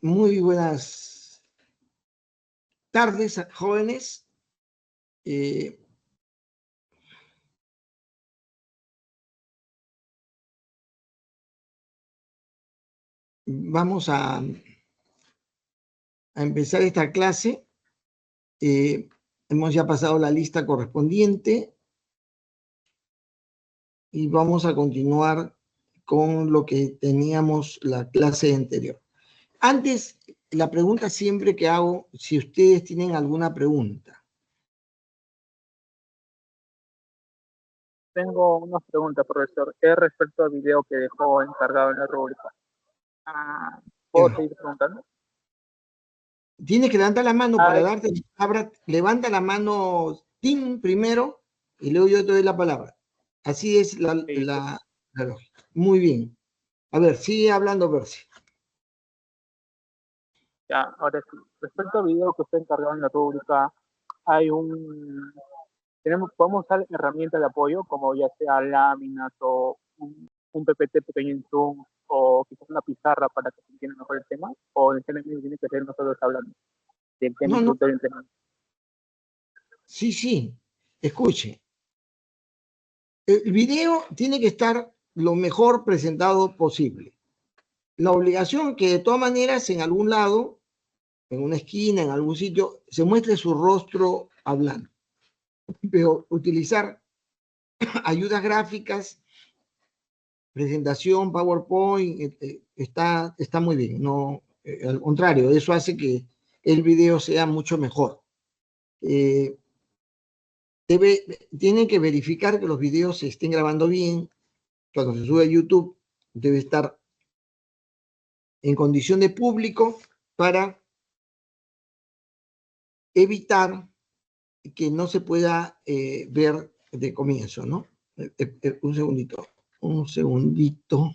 Muy buenas tardes, jóvenes. Vamos a empezar esta clase. Hemos ya pasado la lista correspondiente y vamos a continuar con lo que teníamos la clase anterior. Antes, la pregunta siempre que hago, si ustedes tienen alguna pregunta. Tengo unas preguntas, profesor. Es respecto al video que dejó encargado en la rúbrica. ¿Puedo seguir preguntando? Tienes que levantar la mano para darte la palabra. Levanta la mano, Tim, primero, y luego yo te doy la palabra. Así es la lógica. Muy bien. A ver, sigue hablando, Percy. Ya, ahora sí. Respecto al video que está encargado en la rúbrica, podemos usar herramientas de apoyo, como ya sea láminas o un PPT pequeño en Zoom, o quizás una pizarra para que se entienda mejor el tema, o en el tiene que ser nosotros hablando del tema introductorio del tema. Sí. Escuche. El video tiene que estar lo mejor presentado posible. La obligación que de todas maneras en algún lado, en una esquina, en algún sitio, se muestre su rostro hablando. Pero utilizar ayudas gráficas, presentación, PowerPoint, está muy bien. No, al contrario, eso hace que el video sea mucho mejor. Tienen que verificar que los videos se estén grabando bien. Cuando se sube a YouTube, debe estar en condición de público para evitar que no se pueda ver de comienzo, ¿no? Un segundito.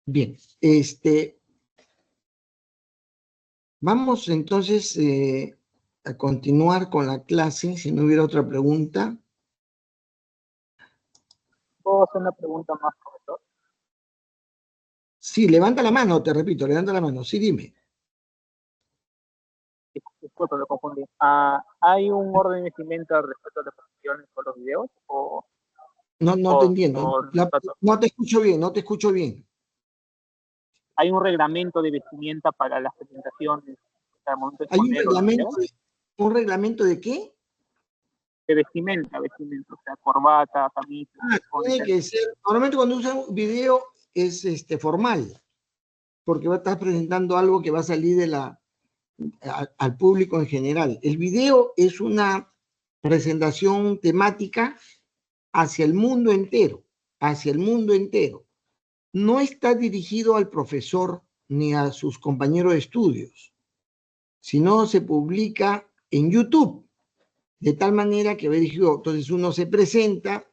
Bien, vamos entonces a continuar con la clase, si no hubiera otra pregunta. ¿Puedo hacer una pregunta más, profesor? Sí, levanta la mano, te repito, levanta la mano. Sí, dime. Disculpe, me confundí. ¿Hay un orden de vestimenta respecto a las posiciones con los videos? No te entiendo. No te escucho bien. ¿Hay un reglamento de vestimenta para las presentaciones? ¿Hay un reglamento de qué? De vestimenta, o sea, corbata, camisa. Tiene que ser, normalmente cuando usan un video es formal, porque va a estar presentando algo que va a salir al público en general. El video es una presentación temática hacia el mundo entero, No está dirigido al profesor ni a sus compañeros de estudios, sino se publica en YouTube, de tal manera que entonces uno se presenta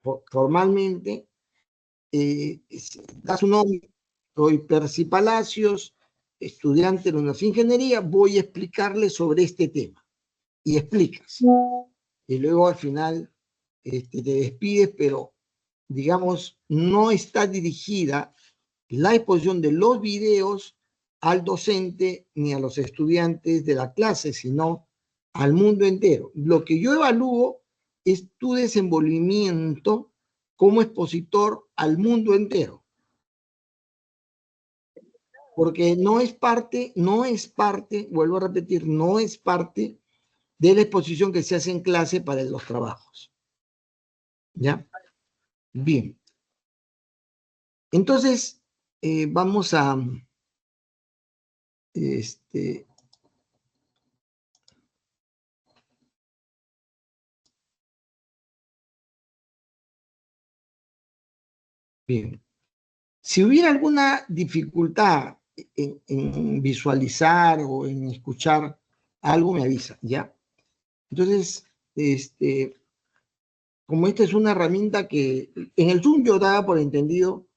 formalmente, da su nombre, soy Percy Palacios, estudiante de la Universidad de Ingeniería, voy a explicarle sobre este tema. Y explicas. Y luego al final te despides, pero digamos, no está dirigida la exposición de los videos al docente ni a los estudiantes de la clase, sino al mundo entero. Lo que yo evalúo es tu desenvolvimiento como expositor al mundo entero. Porque no es parte, vuelvo a repetir, no es parte de la exposición que se hace en clase para los trabajos. ¿Ya? Bien. Entonces, vamos a bien. Si hubiera alguna dificultad en visualizar o en escuchar algo, me avisa, ¿ya? Entonces, como esta es una herramienta que en el Zoom yo daba por entendido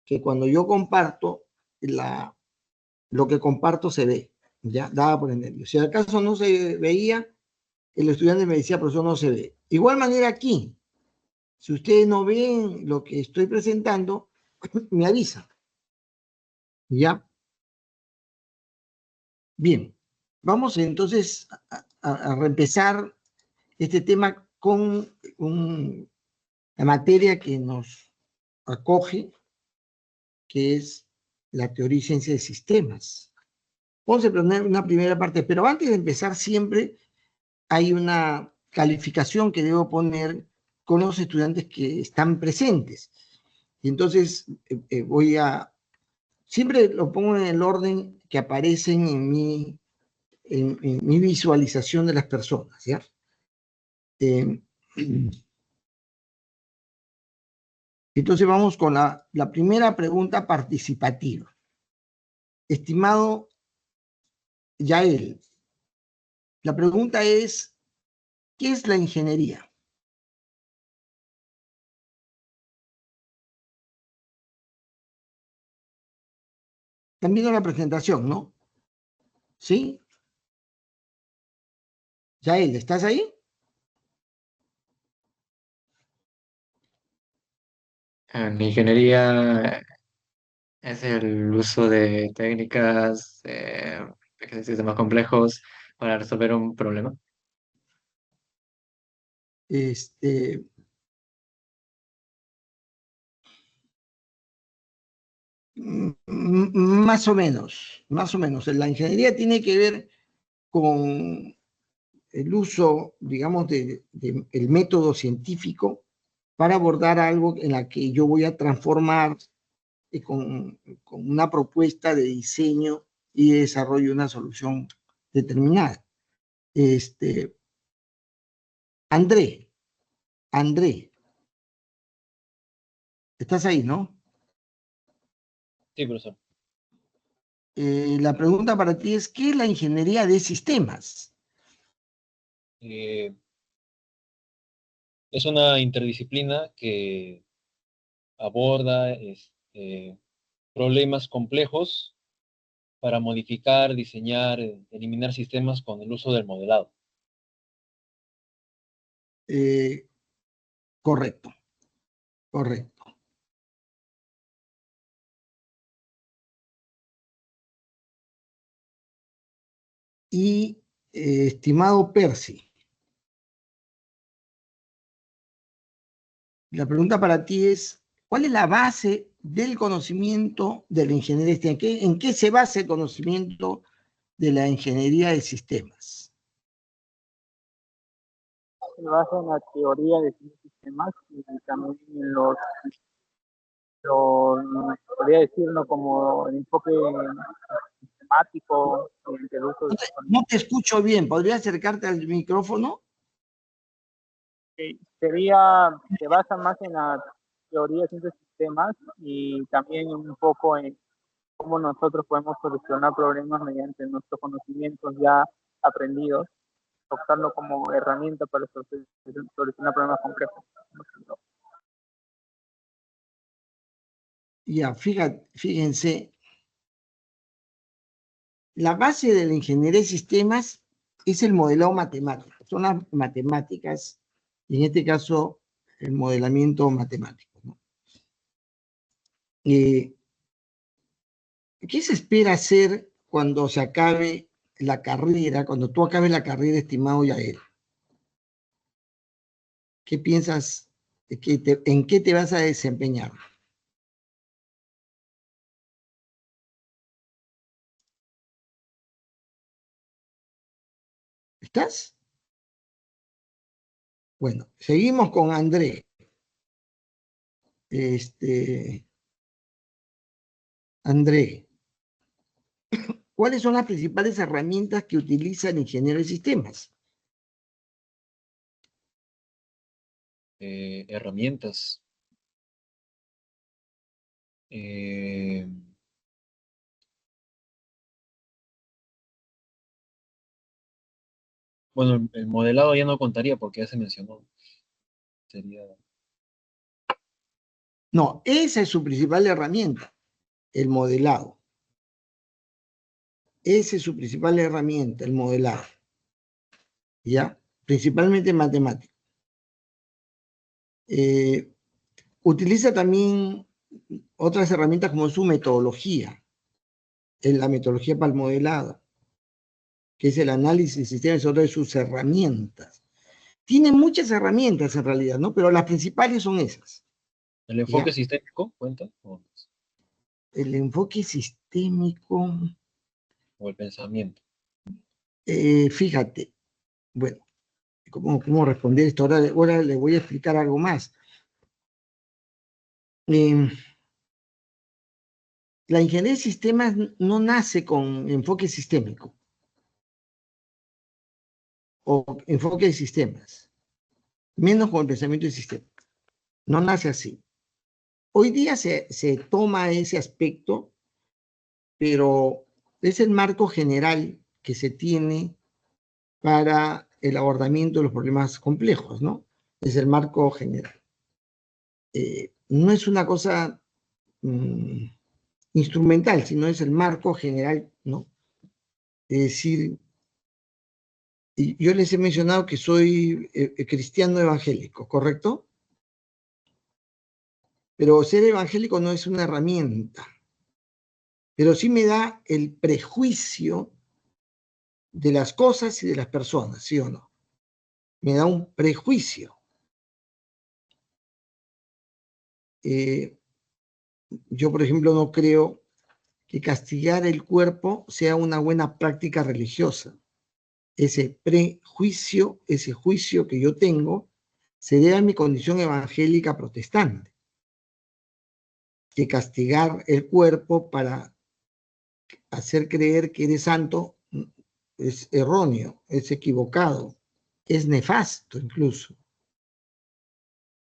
que cuando yo comparto, lo que comparto se ve, ya daba por entendido. Si acaso no se veía, el estudiante me decía, profesor, no se ve. Igual manera aquí, si ustedes no ven lo que estoy presentando, me avisa, ¿ya? Bien, vamos entonces a reempezar este tema con la materia que nos acoge, que es la teoría y ciencia de sistemas. Vamos a poner una primera parte, pero antes de empezar siempre hay una calificación que debo poner con los estudiantes que están presentes. Y entonces siempre lo pongo en el orden que aparecen en mi visualización de las personas, ¿ya? Entonces vamos con la primera pregunta participativa. Estimado Yael, la pregunta es, ¿qué es la ingeniería? También una presentación, ¿no? ¿Sí? Yael, ¿estás ahí? En ingeniería es el uso de técnicas, de sistemas complejos para resolver un problema. Este, más o menos, más o menos. La ingeniería tiene que ver con el uso, digamos, el método científico para abordar algo en la que yo voy a transformar con una propuesta de diseño y de desarrollo de una solución determinada. André, estás ahí, ¿no? Sí, profesor. La pregunta para ti es, ¿qué es la ingeniería de sistemas? Es una interdisciplina que aborda problemas complejos para modificar, diseñar, eliminar sistemas con el uso del modelado. Correcto, correcto. Y estimado Percy, la pregunta para ti es, ¿cuál es la base del conocimiento de la ingeniería? ¿En qué se basa el conocimiento de la ingeniería de sistemas? Se basa en la teoría de sistemas y también en podría decirlo como el enfoque sistemático del uso de No te escucho bien, ¿podrías acercarte al micrófono? se basa más en la teoría de sistemas y también un poco en cómo nosotros podemos solucionar problemas mediante nuestros conocimientos ya aprendidos, usarlo como herramienta para solucionar problemas complejos. Ya, fíjense, la base de la ingeniería de sistemas es el modelado matemático, son las matemáticas, y en este caso el modelamiento matemático, ¿no? ¿Qué se espera hacer cuando se acabe la carrera, cuando tú acabes la carrera, estimado Yael? ¿Qué piensas? ¿En qué te vas a desempeñar? ¿Estás? Bueno, seguimos con André. André, ¿cuáles son las principales herramientas que utiliza el ingeniero de sistemas? Herramientas. Bueno, el modelado ya no contaría porque ya se mencionó. Sería... No, esa es su principal herramienta, el modelado. Esa es su principal herramienta, el modelado. ¿Ya? Principalmente en matemáticas. Utiliza también otras herramientas como su metodología, en la metodología para el modelado, que es el análisis de sistemas, es otra de sus herramientas. Tiene muchas herramientas en realidad, ¿no? Pero las principales son esas. ¿El enfoque ¿Ya? sistémico cuenta? El enfoque sistémico, ¿O el pensamiento? fíjate, bueno, ¿cómo responder esto? Ahora le voy a explicar algo más. La ingeniería de sistemas no nace con enfoque sistémico o enfoque de sistemas, menos con el pensamiento de sistemas. No nace así. Hoy día se toma ese aspecto, pero es el marco general que se tiene para el abordamiento de los problemas complejos, ¿no? Es el marco general. No es una cosa instrumental, sino es el marco general, ¿no? Es decir, yo les he mencionado que soy cristiano evangélico, ¿correcto? Pero ser evangélico no es una herramienta, pero sí me da el prejuicio de las cosas y de las personas, ¿sí o no? Me da un prejuicio. Yo, por ejemplo, no creo que castigar el cuerpo sea una buena práctica religiosa. Ese prejuicio, ese juicio que yo tengo, se debe a mi condición evangélica protestante. Que castigar el cuerpo para hacer creer que eres santo es erróneo, es equivocado, es nefasto incluso.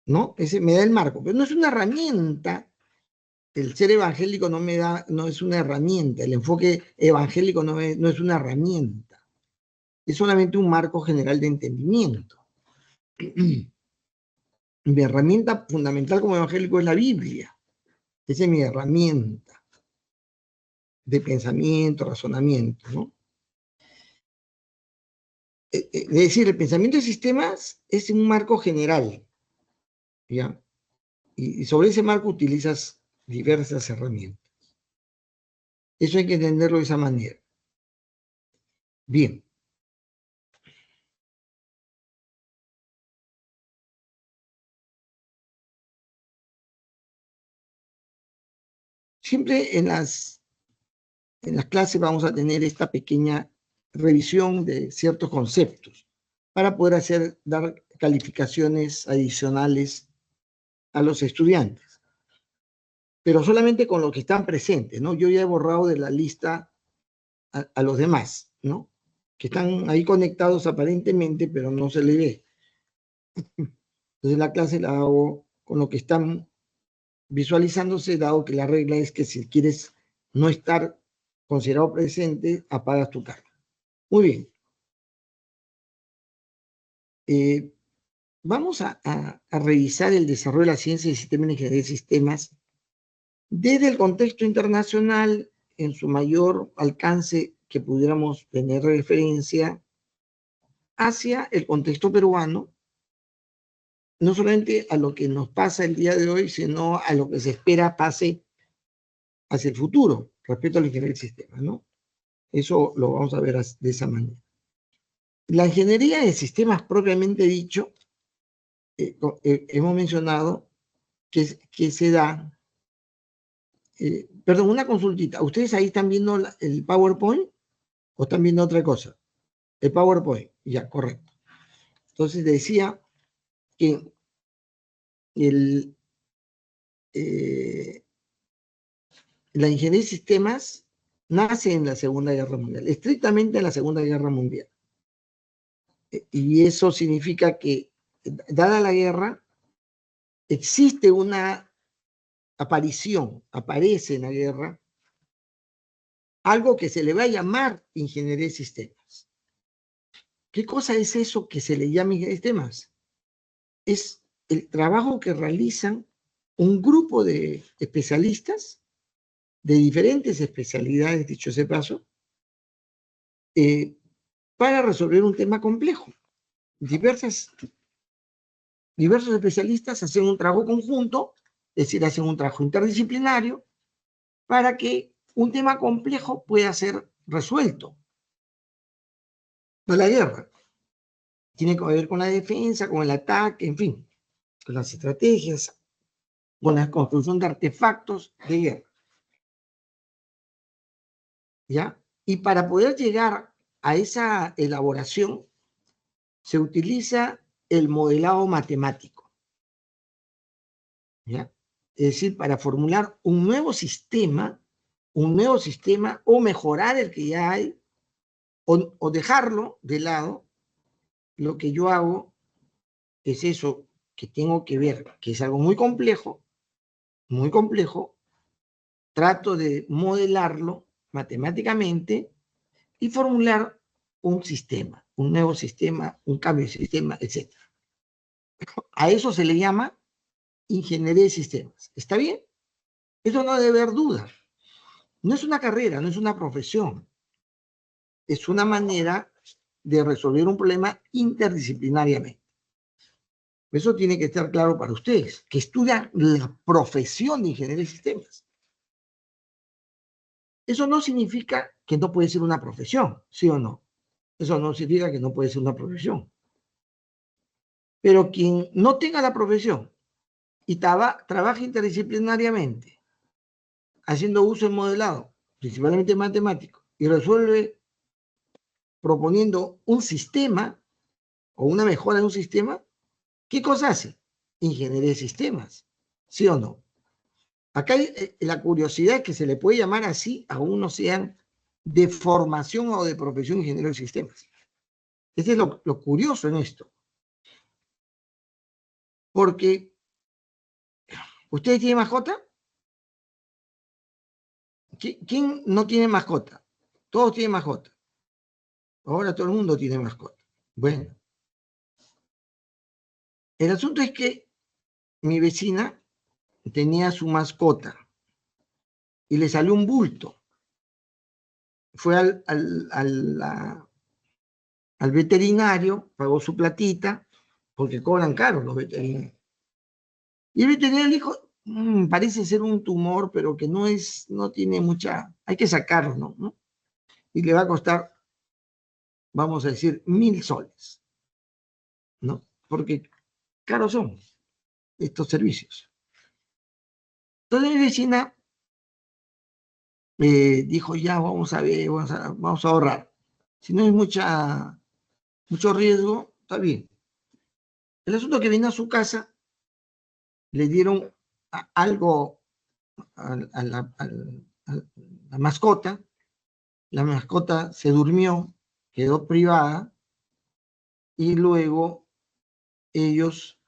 ¿No? Ese me da el marco, pero no es una herramienta. El ser evangélico no es una herramienta, el enfoque evangélico no es una herramienta, es solamente un marco general de entendimiento. Mi herramienta fundamental como evangélico es la Biblia, esa es mi herramienta de pensamiento, razonamiento, ¿no? Es decir, el pensamiento de sistemas es un marco general, ¿ya? Y sobre ese marco utilizas diversas herramientas. Eso hay que entenderlo de esa manera. Bien. Siempre en las clases vamos a tener esta pequeña revisión de ciertos conceptos para poder dar calificaciones adicionales a los estudiantes, pero solamente con los que están presentes, ¿no? Yo ya he borrado de la lista a los demás, ¿no? Que están ahí conectados aparentemente, pero no se le ve. Entonces la clase la hago con lo que están visualizándose, dado que la regla es que si quieres no estar considerado presente, apagas tu cámara. Muy bien. Vamos a revisar el desarrollo de la ciencia de sistemas y ingeniería de sistemas desde el contexto internacional en su mayor alcance que pudiéramos tener referencia hacia el contexto peruano, no solamente a lo que nos pasa el día de hoy, sino a lo que se espera pase hacia el futuro respecto a la ingeniería de sistemas, ¿no? Eso lo vamos a ver de esa manera. La ingeniería de sistemas propiamente dicho, hemos mencionado que se da, perdón, una consultita. ¿Ustedes ahí están viendo el PowerPoint o están viendo otra cosa? El PowerPoint, ya, correcto. Entonces decía que la ingeniería de sistemas nace en la Segunda Guerra Mundial, estrictamente en la Segunda Guerra Mundial. Y eso significa que, dada la guerra, existe una aparición, aparece en la guerra, algo que se le va a llamar ingeniería de sistemas. ¿Qué cosa es eso que se le llama ingeniería de sistemas? Es el trabajo que realizan un grupo de especialistas de diferentes especialidades, dicho ese paso, para resolver un tema complejo. Diversos especialistas hacen un trabajo conjunto, es decir, hacen un trabajo interdisciplinario para que un tema complejo pueda ser resuelto. La guerra tiene que ver con la defensa, con el ataque, en fin, con las estrategias, con la construcción de artefactos de guerra. ¿Ya? Y para poder llegar a esa elaboración se utiliza el modelado matemático. ¿Ya? Es decir, para formular un nuevo sistema o mejorar el que ya hay, o dejarlo de lado, lo que yo hago es eso que tengo que ver, que es algo muy complejo, trato de modelarlo matemáticamente y formular un sistema, un nuevo sistema, un cambio de sistema, etc. A eso se le llama ingeniería de sistemas. ¿Está bien? Eso no debe haber duda. No es una carrera, no es una profesión. Es una manera de resolver un problema interdisciplinariamente. Eso tiene que estar claro para ustedes, que estudian la profesión de ingeniería de sistemas. Eso no significa que no puede ser una profesión, ¿sí o no? Eso no significa que no puede ser una profesión. Pero quien no tenga la profesión y trabaja interdisciplinariamente, haciendo uso del modelado, principalmente matemático, y resuelve proponiendo un sistema o una mejora de un sistema, ¿qué cosa hace? Ingeniería de sistemas, ¿sí o no? Acá hay, la curiosidad es que se le puede llamar así a uno sean de formación o de profesión ingeniero de sistemas. Este es lo curioso en esto. Porque, ¿ustedes tienen mascota? ¿Quién no tiene mascota? Todos tienen mascota. Ahora todo el mundo tiene mascota. Bueno. El asunto es que mi vecina tenía su mascota y le salió un bulto. Fue al veterinario, pagó su platita, porque cobran caro los veterinarios. Y el veterinario le dijo, parece ser un tumor, pero que no tiene mucha, hay que sacarlo, ¿no? Y le va a costar, vamos a decir, 1.000 soles, ¿no? Porque caros son estos servicios. Entonces mi vecina dijo, ya, vamos a ver, vamos a ahorrar. Si no hay mucho riesgo, está bien. El asunto es que vino a su casa, le dieron algo a la mascota se durmió, quedó privada, y luego ellos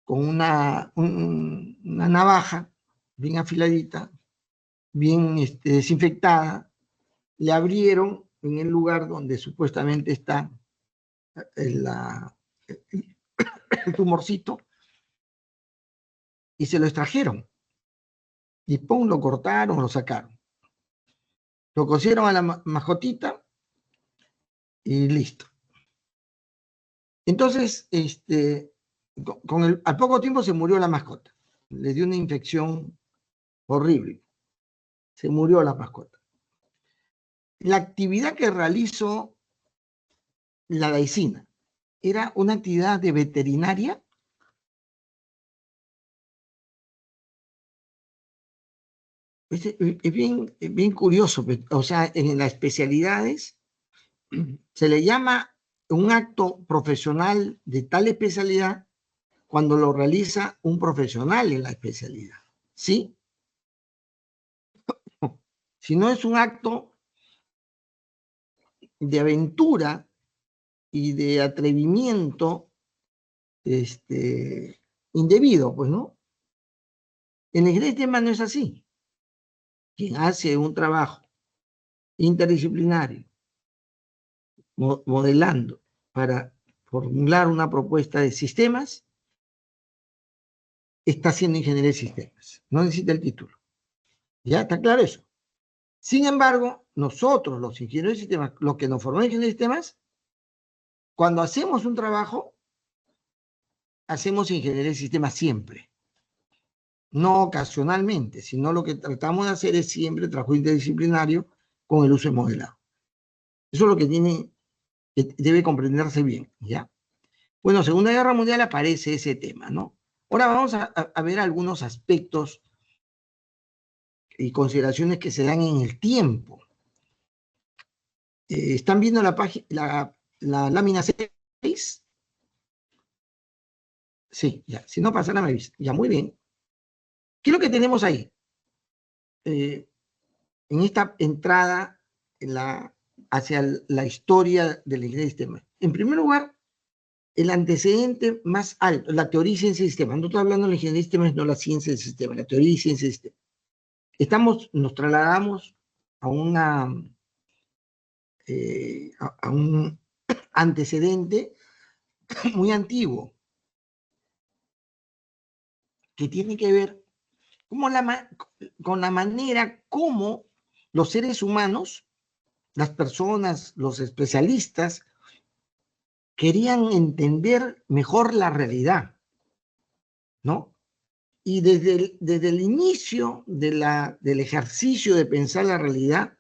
con una navaja bien afiladita, bien desinfectada, le abrieron en el lugar donde supuestamente está el tumorcito y se lo extrajeron. Y pum, lo cortaron, lo sacaron. Lo cosieron a la mascotita y listo. Entonces, al poco tiempo se murió la mascota. Le dio una infección horrible. Se murió la mascota. La actividad que realizó la vecina era una actividad de veterinaria. Es bien curioso. O sea, en las especialidades se le llama un acto profesional de tal especialidad cuando lo realiza un profesional en la especialidad. ¿Sí? Si no es un acto de aventura y de atrevimiento indebido, pues, ¿no? En la ingeniería de sistemas no es así. Quien hace un trabajo interdisciplinario, modelando para formular una propuesta de sistemas, está haciendo ingeniería de sistemas. No necesita el título. ¿Ya? ¿Está claro eso? Sin embargo, nosotros, los ingenieros de sistemas, los que nos formamos en ingeniería de sistemas, cuando hacemos un trabajo, hacemos ingeniería de sistemas siempre. No ocasionalmente, sino lo que tratamos de hacer es siempre trabajo interdisciplinario con el uso de modelado. Eso es lo que debe comprenderse bien, ¿ya? Bueno, Segunda Guerra Mundial aparece ese tema, ¿no? Ahora vamos a ver algunos aspectos y consideraciones que se dan en el tiempo. ¿Están viendo la lámina 6? Sí, ya. Si no pasa nada, me avisa. Ya, muy bien. ¿Qué es lo que tenemos ahí? En esta entrada hacia la historia de la ingeniería de sistemas. En primer lugar, el antecedente más alto, la teoría y ciencia de sistemas. No estoy hablando de la ingeniería de sistemas, no la ciencia de sistemas, la teoría y ciencia de sistemas. Nos trasladamos a un antecedente muy antiguo que tiene que ver con la manera como los seres humanos, las personas, los especialistas, querían entender mejor la realidad, ¿no? Y desde el inicio del ejercicio de pensar la realidad,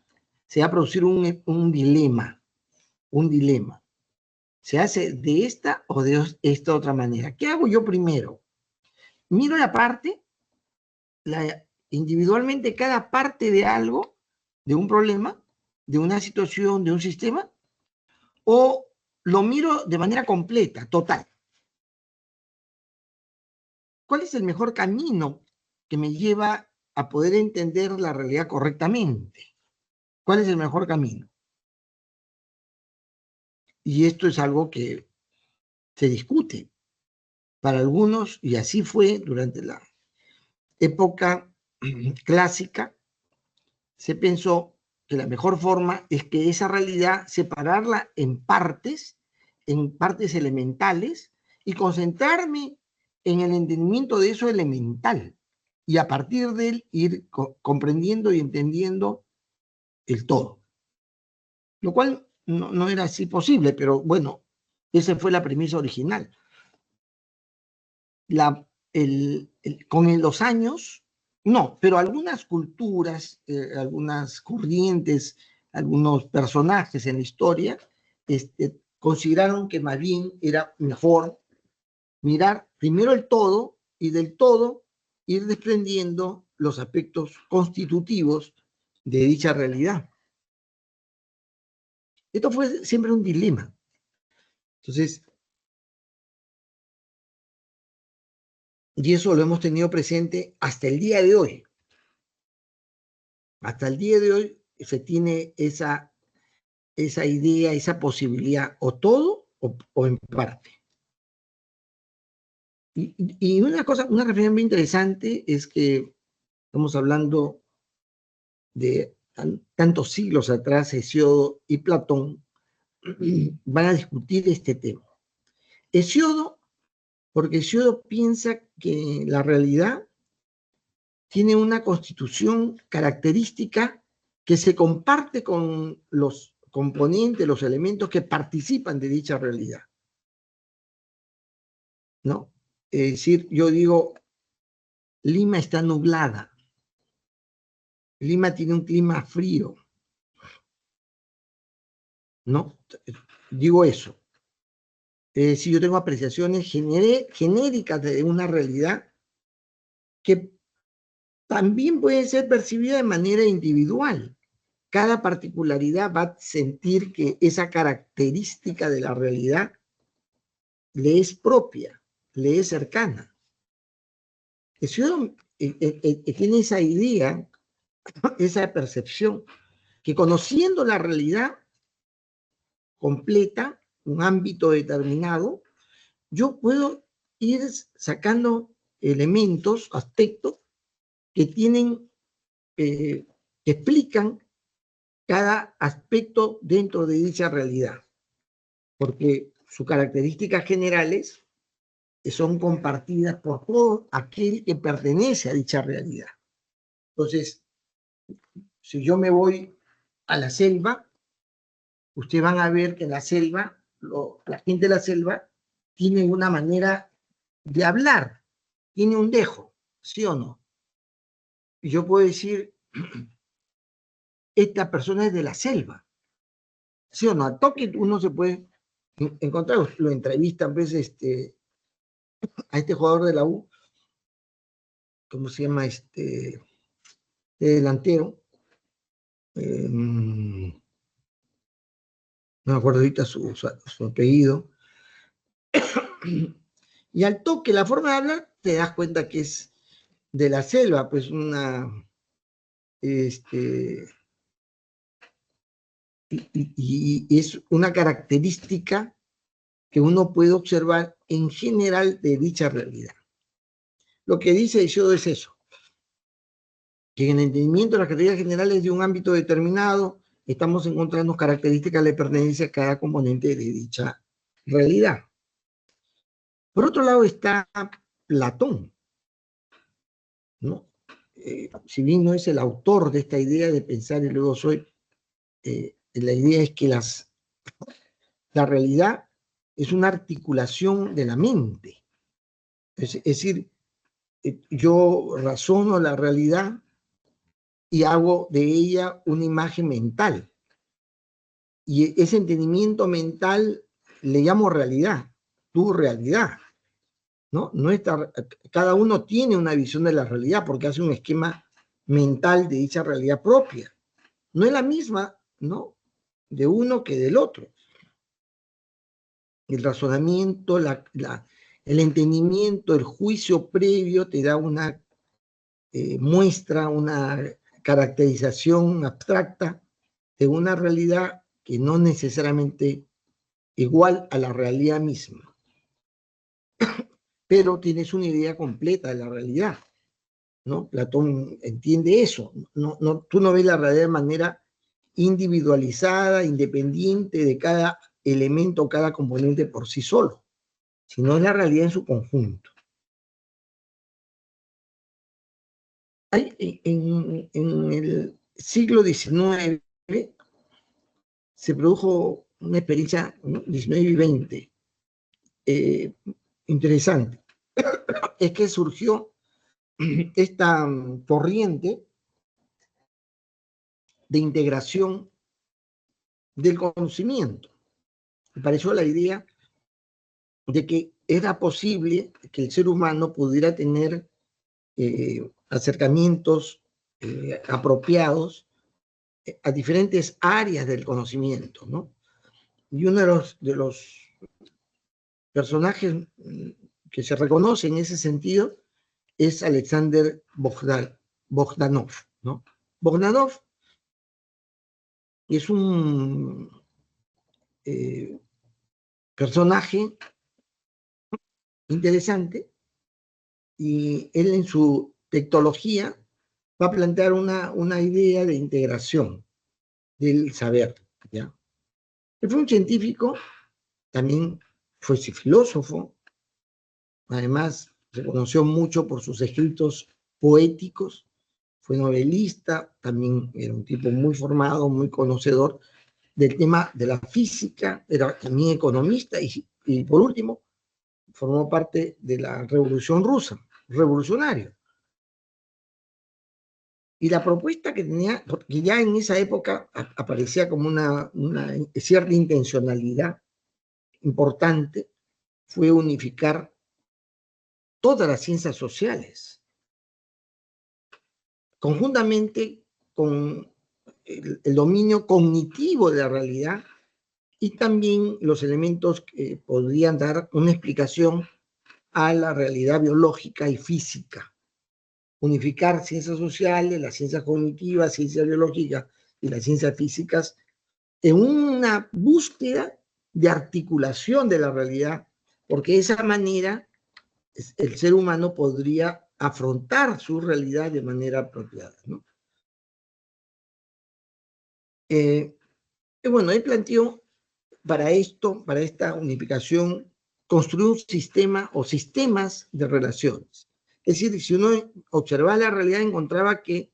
se va a producir un dilema. ¿Se hace de esta o de esta otra manera? ¿Qué hago yo primero? Miro individualmente cada parte de algo, de un problema, de una situación, de un sistema, o lo miro de manera completa, total. ¿Cuál es el mejor camino que me lleva a poder entender la realidad correctamente? ¿Cuál es el mejor camino? Y esto es algo que se discute para algunos, y así fue durante la época clásica, se pensó que la mejor forma es que esa realidad separarla en partes elementales, y concentrarme en el entendimiento de eso elemental, y a partir de él ir comprendiendo y entendiendo el todo. Lo cual no era así posible, pero bueno, esa fue la premisa original. Con los años, no, pero algunas culturas, algunas corrientes, algunos personajes en la historia, consideraron que más bien era mejor mirar primero el todo, y del todo ir desprendiendo los aspectos constitutivos de dicha realidad. Esto fue siempre un dilema. Entonces, y eso lo hemos tenido presente hasta el día de hoy. Hasta el día de hoy se tiene esa idea, esa posibilidad, o todo o en parte. Y una reflexión muy interesante es que estamos hablando de tantos siglos atrás. Hesíodo y Platón van a discutir este tema. Porque Hesíodo piensa que la realidad tiene una constitución característica que se comparte con los componentes, los elementos que participan de dicha realidad, ¿no? Es decir, yo digo, Lima está nublada, Lima tiene un clima frío, ¿no? Digo eso. Es decir, yo tengo apreciaciones genéricas de una realidad que también puede ser percibida de manera individual. Cada particularidad va a sentir que esa característica de la realidad le es propia, le es cercana. Hesíodo tiene esa idea, esa percepción, que conociendo la realidad completa, un ámbito determinado, yo puedo ir sacando elementos, aspectos, que tienen, que explican cada aspecto dentro de dicha realidad, porque sus características generales son compartidas por todo aquel que pertenece a dicha realidad. Entonces, si yo me voy a la selva, ustedes van a ver que en la selva, la gente de la selva tiene una manera de hablar, tiene un dejo, ¿sí o no? Y yo puedo decir, esta persona es de la selva, ¿sí o no? Al toque uno se puede encontrar, lo entrevistan, pues, a este jugador de la U, ¿cómo se llama? De delantero, no me acuerdo ahorita su apellido, y al toque, la forma de hablar, te das cuenta que es de la selva, pues y es una característica que uno puede observar en general de dicha realidad. Lo que dice Hesiodo es eso, que en el entendimiento de las características generales de un ámbito determinado, estamos encontrando características de pertenencia a cada componente de dicha realidad. Por otro lado está Platón, ¿no? Si bien no es el autor de esta idea de pensar y luego soy, la idea es que la realidad es una articulación de la mente. Es decir, yo razono la realidad y hago de ella una imagen mental. Y ese entendimiento mental le llamo realidad, tu realidad, ¿no? Cada uno tiene una visión de la realidad porque hace un esquema mental de dicha realidad propia. No es la misma, ¿no?, de uno que del otro. El razonamiento, el entendimiento, el juicio previo te da una muestra, una caracterización abstracta de una realidad que no necesariamente igual a la realidad misma, pero tienes una idea completa de la realidad, ¿no? Platón entiende eso. Tú no ves la realidad de manera individualizada, independiente de cada elemento, cada componente por sí solo, sino es la realidad en su conjunto. En el siglo XIX se produjo una experiencia, ¿no?, 19 y 20, interesante. Es que surgió esta corriente de integración del conocimiento. Me pareció la idea de que era posible que el ser humano pudiera tener acercamientos apropiados a diferentes áreas del conocimiento, ¿no? Y uno de los personajes que se reconoce en ese sentido es Alexander Bogdanov, ¿no? Bogdanov es un personaje interesante y él en su tectología va a plantear una idea de integración del saber, ¿ya? Él fue un científico, también fue filósofo, además se conoció mucho por sus escritos poéticos, fue novelista, también era un tipo muy formado, muy conocedor del tema de la física, era también economista y por último formó parte de la Revolución Rusa, revolucionario. Y la propuesta que tenía, porque ya en esa época aparecía como una cierta intencionalidad importante, fue unificar todas las ciencias sociales, conjuntamente con el dominio cognitivo de la realidad y también los elementos que podrían dar una explicación a la realidad biológica y física. Unificar ciencias sociales, las ciencias cognitivas, ciencias biológicas y las ciencias físicas en una búsqueda de articulación de la realidad, porque de esa manera el ser humano podría afrontar su realidad de manera apropiada, ¿no? Bueno, él planteó para esto, para esta unificación, construir un sistema o sistemas de relaciones. Es decir, si uno observaba la realidad, encontraba que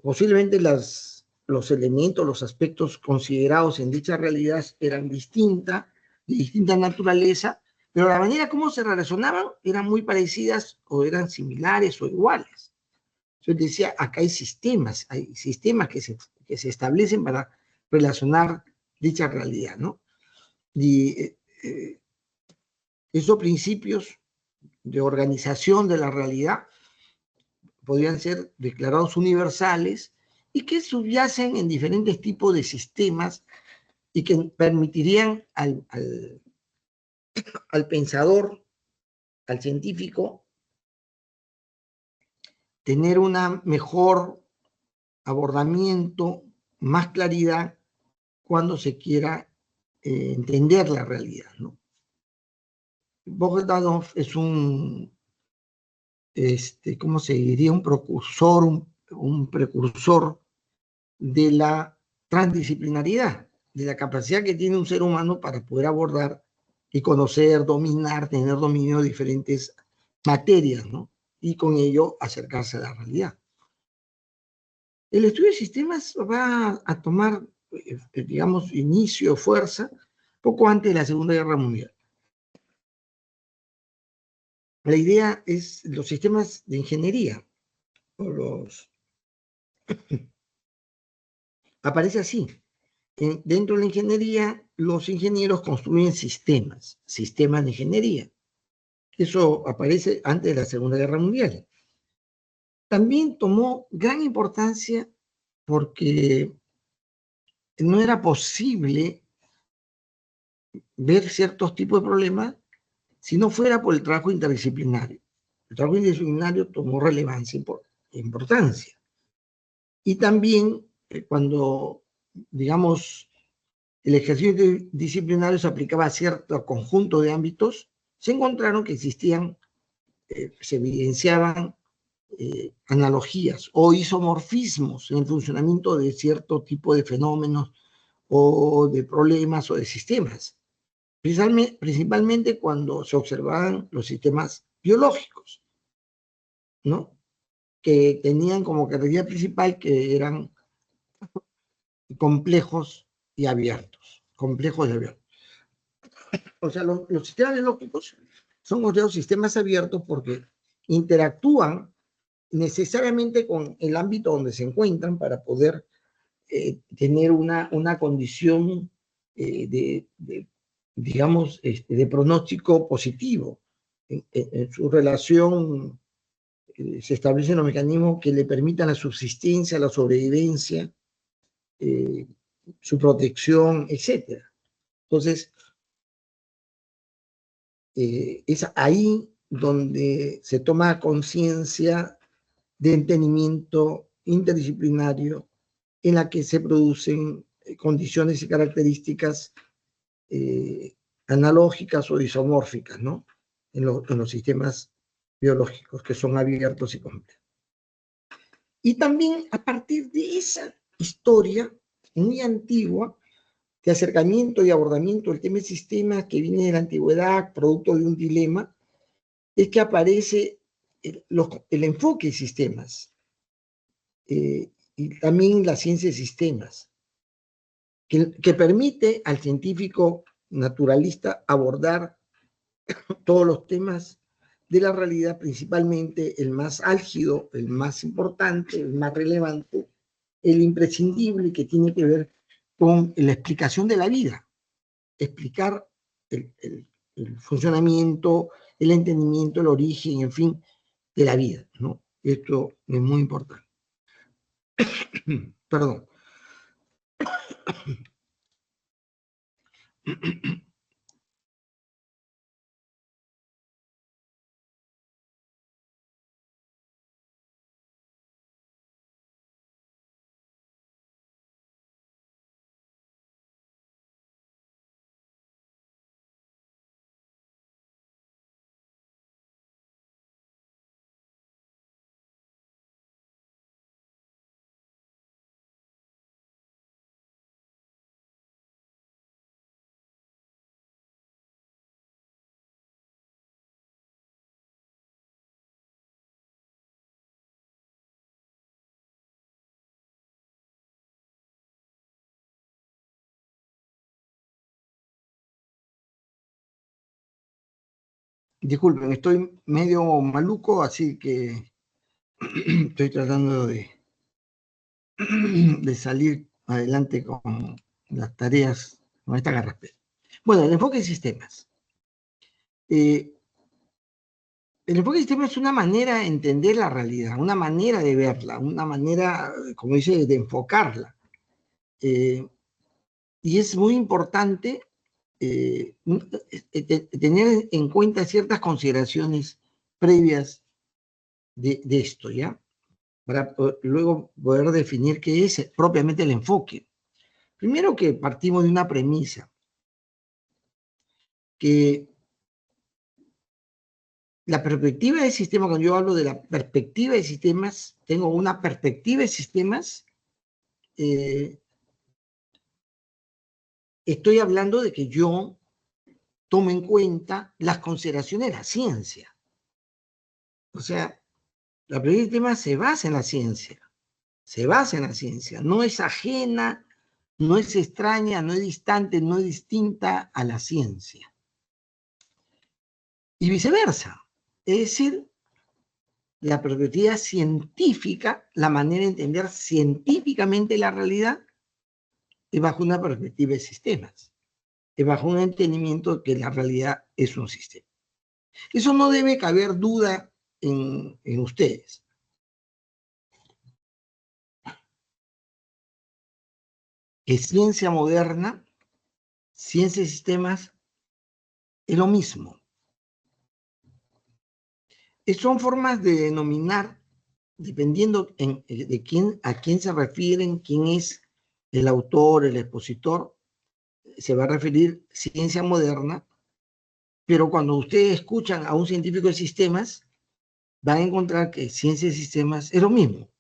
posiblemente los elementos, los aspectos considerados en dicha realidad eran distintas, de distinta naturaleza, pero la manera como se relacionaban eran muy parecidas o eran similares o iguales. Entonces decía, acá hay sistemas que se establecen para relacionar dicha realidad, ¿no? Y esos principios de organización de la realidad podrían ser declarados universales y que subyacen en diferentes tipos de sistemas y que permitirían al pensador, al científico, tener un mejor abordamiento, más claridad cuando se quiera entender la realidad, ¿no? Bogdanov es ¿cómo se diría? Un precursor de la transdisciplinariedad, de la capacidad que tiene un ser humano para poder abordar y conocer, dominar, tener dominio de diferentes materias, ¿no? Y con ello acercarse a la realidad. El estudio de sistemas va a tomar, digamos, inicio, fuerza, poco antes de la Segunda Guerra Mundial. La idea es los sistemas de ingeniería, aparece así. Dentro de la ingeniería, los ingenieros construyen sistemas de ingeniería. Eso aparece antes de la Segunda Guerra Mundial. También tomó gran importancia porque no era posible ver ciertos tipos de problemas si no fuera por el trabajo interdisciplinario. El trabajo interdisciplinario tomó relevancia, importancia. Y también cuando, digamos, el ejercicio disciplinario se aplicaba a cierto conjunto de ámbitos, se encontraron que existían, se evidenciaban analogías o isomorfismos en el funcionamiento de cierto tipo de fenómenos o de problemas o de sistemas, principalmente cuando se observaban los sistemas biológicos, ¿no? Que tenían como característica principal que eran complejos y abiertos, complejos y abiertos. O sea, los sistemas biológicos son considerados sistemas abiertos porque interactúan necesariamente con el ámbito donde se encuentran para poder tener una condición digamos, de pronóstico positivo. En su relación se establecen los mecanismos que le permitan la subsistencia, la sobrevivencia, su protección, etc. Entonces, es ahí donde se toma conciencia de entendimiento interdisciplinario en la que se producen condiciones y características analógicas o isomórficas, ¿no? En los sistemas biológicos que son abiertos y complejos. Y también a partir de esa historia muy antigua de acercamiento y abordamiento del tema de sistemas que viene de la antigüedad, producto de un dilema, es que aparece el enfoque de sistemas y también la ciencia de sistemas, que permite al científico naturalista abordar todos los temas de la realidad, principalmente el más álgido, el más importante, el más relevante, el imprescindible que tiene que ver con la explicación de la vida, explicar el funcionamiento, el entendimiento, el origen, en fin, de la vida, ¿no? Esto es muy importante. Perdón. Disculpen, estoy medio maluco, así que estoy tratando de salir adelante con las tareas, con esta carrera. Bueno, el enfoque de sistemas. El enfoque de sistemas es una manera de entender la realidad, una manera de verla, una manera, como dice, de enfocarla. Y es muy importante tener en cuenta ciertas consideraciones previas de esto, ¿ya? Para luego poder definir qué es propiamente el enfoque. Primero que partimos de una premisa, que la perspectiva de sistemas, cuando yo hablo de la perspectiva de sistemas, tengo una perspectiva de sistemas, estoy hablando de que yo tomo en cuenta las consideraciones de la ciencia. O sea, la perspectiva de sistemas se basa en la ciencia, no es ajena, no es extraña, no es distante, no es distinta a la ciencia. Y viceversa. Es decir, la perspectiva científica, la manera de entender científicamente la realidad, es bajo una perspectiva de sistemas. Es bajo un entendimiento de que la realidad es un sistema. Eso no debe caber duda en ustedes. Que ciencia moderna, ciencia de sistemas, es lo mismo. Son formas de denominar, dependiendo a quién se refieren, quién es el autor, el expositor, se va a referir ciencia moderna, pero cuando ustedes escuchan a un científico de sistemas, van a encontrar que ciencia de sistemas es lo mismo,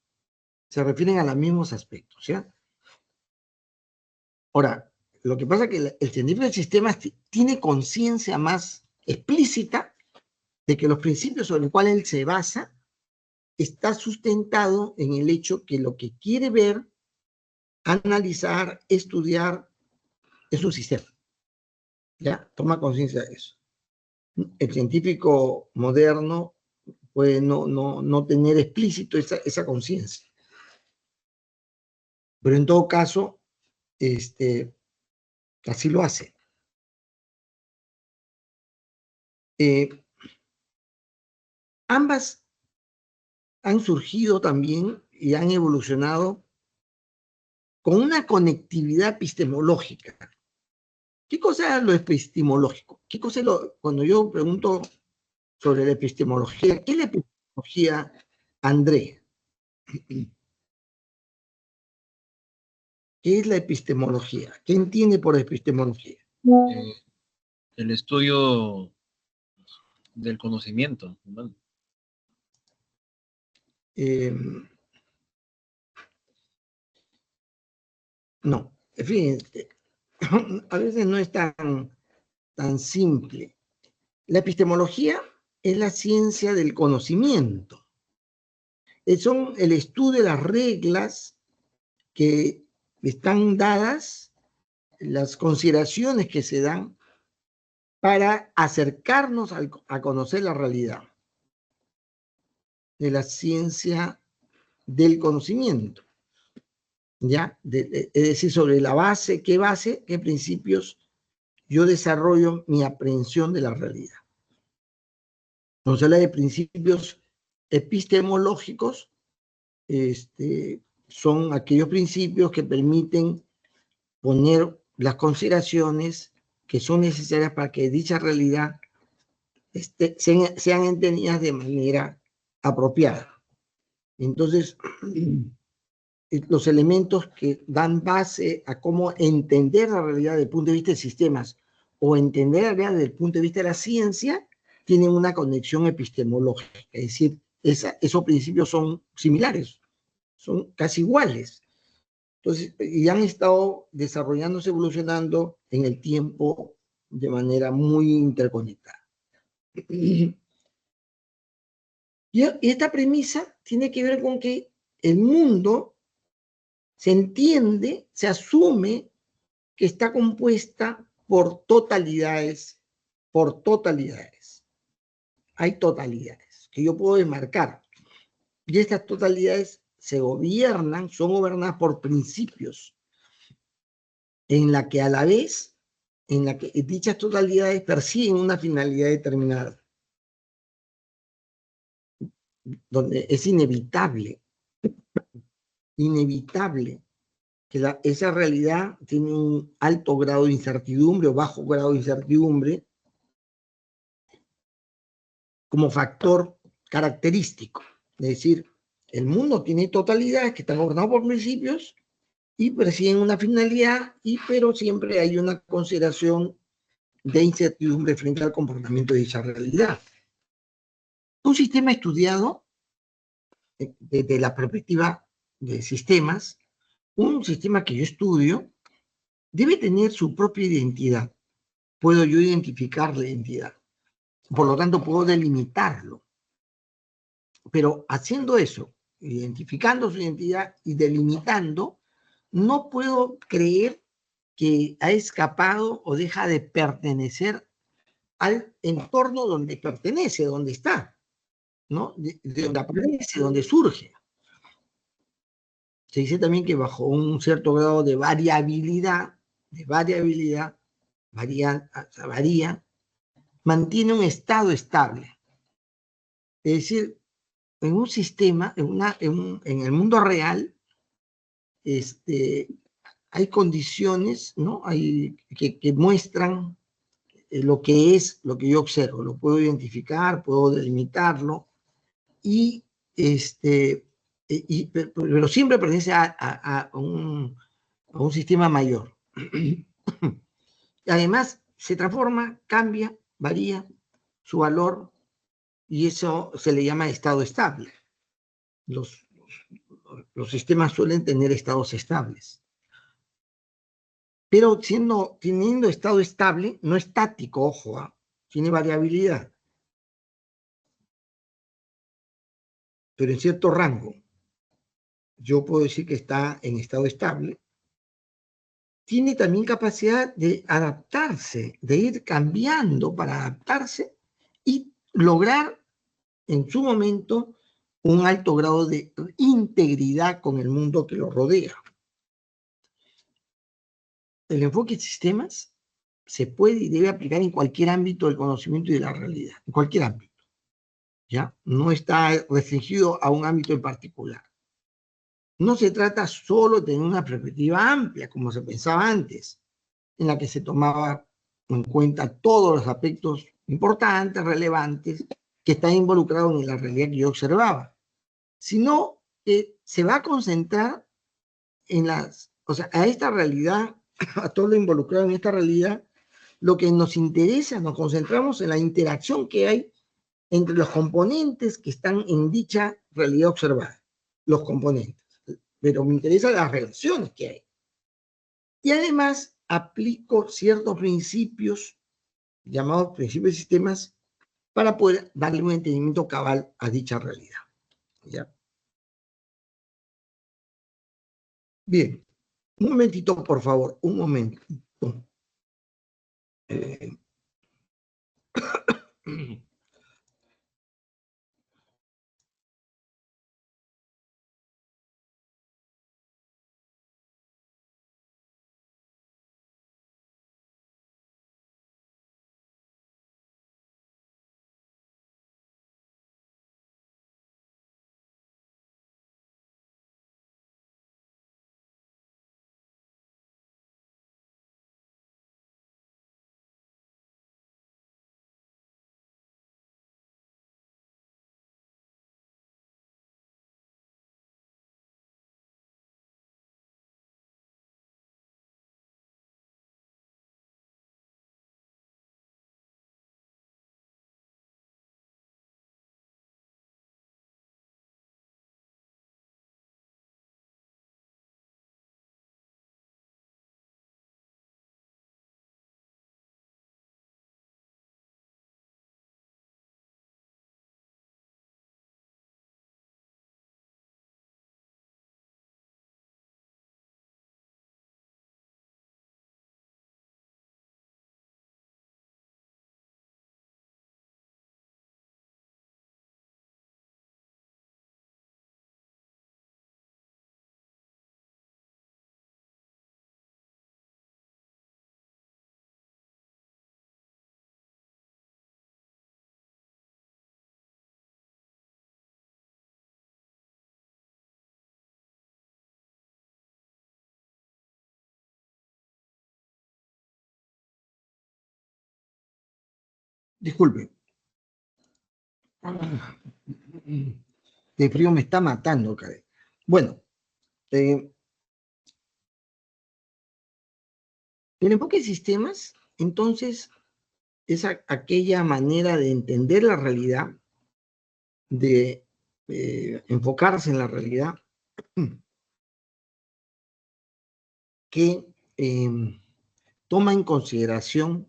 se refieren a los mismos aspectos, ¿ya? Ahora, lo que pasa es que el científico de sistemas tiene conciencia más explícita de que los principios sobre los cuales él se basa está sustentado en el hecho que lo que quiere ver, analizar, estudiar, es un sistema. ¿Ya? Toma conciencia de eso. El científico moderno puede no tener explícito esa conciencia. Pero en todo caso, así lo hace. Ambas han surgido también y han evolucionado con una conectividad epistemológica. ¿Qué cosa es lo epistemológico? ¿Qué cosa es cuando yo pregunto sobre la epistemología, qué es la epistemología, André? ¿Qué es la epistemología? ¿Qué entiende por epistemología? El estudio del conocimiento, ¿no? No, fíjense, a veces no es tan simple. La epistemología es la ciencia del conocimiento. Son el estudio de las reglas que están dadas, las consideraciones que se dan para acercarnos a conocer la realidad de la ciencia del conocimiento. ¿Ya? Es decir, sobre la base, qué principios yo desarrollo mi aprehensión de la realidad. Entonces, habla de principios epistemológicos, son aquellos principios que permiten poner las consideraciones que son necesarias para que dicha realidad sean entendidas de manera apropiada. Entonces, los elementos que dan base a cómo entender la realidad desde el punto de vista de sistemas o entender la realidad desde el punto de vista de la ciencia tienen una conexión epistemológica, es decir, esos principios son similares, son casi iguales. Entonces, y han estado desarrollándose, evolucionando en el tiempo de manera muy interconectada. Y esta premisa tiene que ver con que el mundo se entiende, se asume que está compuesta por totalidades, hay totalidades que yo puedo enmarcar. Y estas totalidades son gobernadas por principios, en la que a la vez, en la que dichas totalidades persiguen una finalidad determinada, donde es inevitable que esa realidad tiene un alto grado de incertidumbre o bajo grado de incertidumbre como factor característico. Es decir, el mundo tiene totalidades que están gobernadas por principios y persiguen una finalidad, pero siempre hay una consideración de incertidumbre frente al comportamiento de dicha realidad. Un sistema estudiado desde la perspectiva de sistemas, un sistema que yo estudio debe tener su propia identidad. Puedo yo identificar la identidad. Por lo tanto, puedo delimitarlo. Pero haciendo eso, identificando su identidad y delimitando, no puedo creer que ha escapado o deja de pertenecer al entorno donde pertenece, donde está, ¿no? De donde aparece, donde surge. Se dice también que bajo un cierto grado de variabilidad, varía, mantiene un estado estable. Es decir, en un sistema, en el mundo real, hay condiciones, ¿no? Que muestran lo que es, lo que yo observo. Lo puedo identificar, puedo delimitarlo, pero siempre pertenece a un sistema mayor. Además, se transforma, cambia, varía su valor, y eso se le llama estado estable. Los sistemas suelen tener estados estables. Pero teniendo estado estable, no estático, ojo, tiene variabilidad, pero en cierto rango. Yo puedo decir que está en estado estable. Tiene también capacidad de adaptarse, de ir cambiando para adaptarse y lograr en su momento un alto grado de integridad con el mundo que lo rodea. El enfoque de sistemas se puede y debe aplicar en cualquier ámbito del conocimiento y de la realidad, en cualquier ámbito, ¿ya? No está restringido a un ámbito en particular. No se trata solo de tener una perspectiva amplia, como se pensaba antes, en la que se tomaba en cuenta todos los aspectos importantes, relevantes, que están involucrados en la realidad que yo observaba, sino que se va a concentrar a esta realidad, a todo lo involucrado en esta realidad. Lo que nos interesa, nos concentramos en la interacción que hay entre los componentes que están en dicha realidad observada, los componentes. Pero me interesan las relaciones que hay. Y además aplico ciertos principios, llamados principios de sistemas, para poder darle un entendimiento cabal a dicha realidad. ¿Ya? Bien, un momentito, por favor, un momentito. Disculpe. El frío me está matando, caray. Bueno, el enfoque de sistemas, entonces, es aquella manera de entender la realidad, de enfocarse en la realidad, que toma en consideración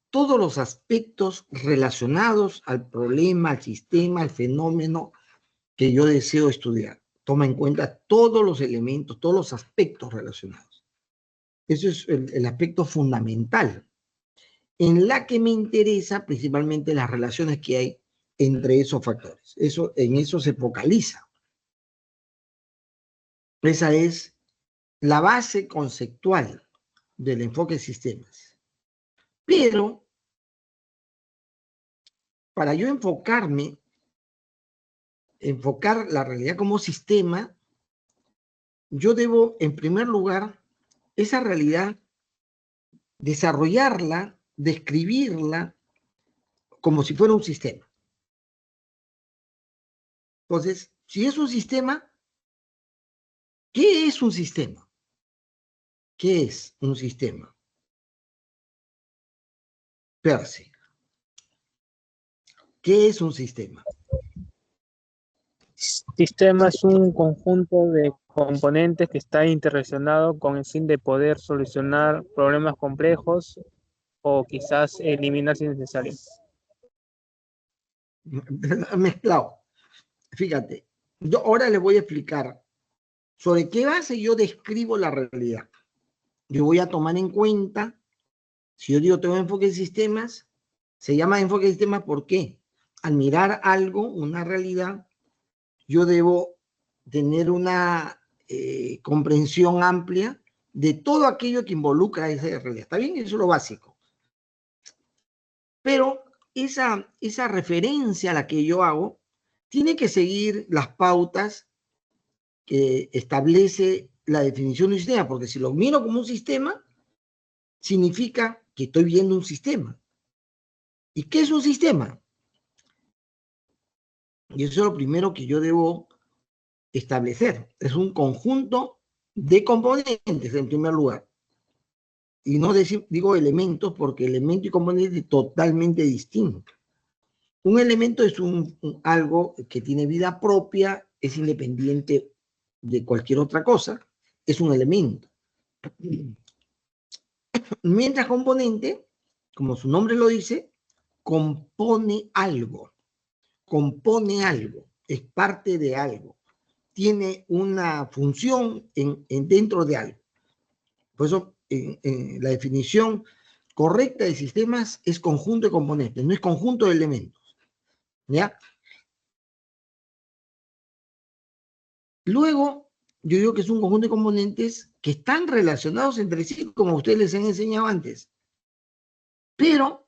todos los aspectos relacionados al problema, al sistema, al fenómeno que yo deseo estudiar. Toma en cuenta todos los elementos, todos los aspectos relacionados. Ese es el aspecto fundamental, en la que me interesa principalmente las relaciones que hay entre esos factores. En eso se focaliza. Esa es la base conceptual del enfoque de sistemas. Pero, para yo enfocar la realidad como sistema, yo debo, en primer lugar, esa realidad, desarrollarla, describirla como si fuera un sistema. Entonces, si es un sistema, ¿qué es un sistema? ¿Qué es un sistema? Percy, ¿qué es un sistema? Sistema es un conjunto de componentes que está interrelacionado con el fin de poder solucionar problemas complejos o quizás eliminar si es necesario. Mezclado. Fíjate, yo ahora le voy a explicar sobre qué base yo describo la realidad. Yo voy a tomar en cuenta, si yo digo tengo enfoque de sistemas, se llama enfoque de sistemas, ¿por qué? Al mirar algo, una realidad, yo debo tener una comprensión amplia de todo aquello que involucra esa realidad. ¿Está bien? Eso es lo básico. Pero esa referencia a la que yo hago tiene que seguir las pautas que establece la definición de un sistema, porque si lo miro como un sistema, significa que estoy viendo un sistema. ¿Y qué es un sistema? Y eso es lo primero que yo debo establecer. Es un conjunto de componentes, en primer lugar. Y no digo elementos, porque elemento y componente es totalmente distinto. Un elemento es algo que tiene vida propia, es independiente de cualquier otra cosa, es un elemento. Mientras componente, como su nombre lo dice, compone algo, es parte de algo, tiene una función dentro de algo. Por eso, la definición correcta de sistemas es conjunto de componentes, no es conjunto de elementos. ¿Ya? Luego, yo digo que es un conjunto de componentes que están relacionados entre sí, como ustedes les han enseñado antes, pero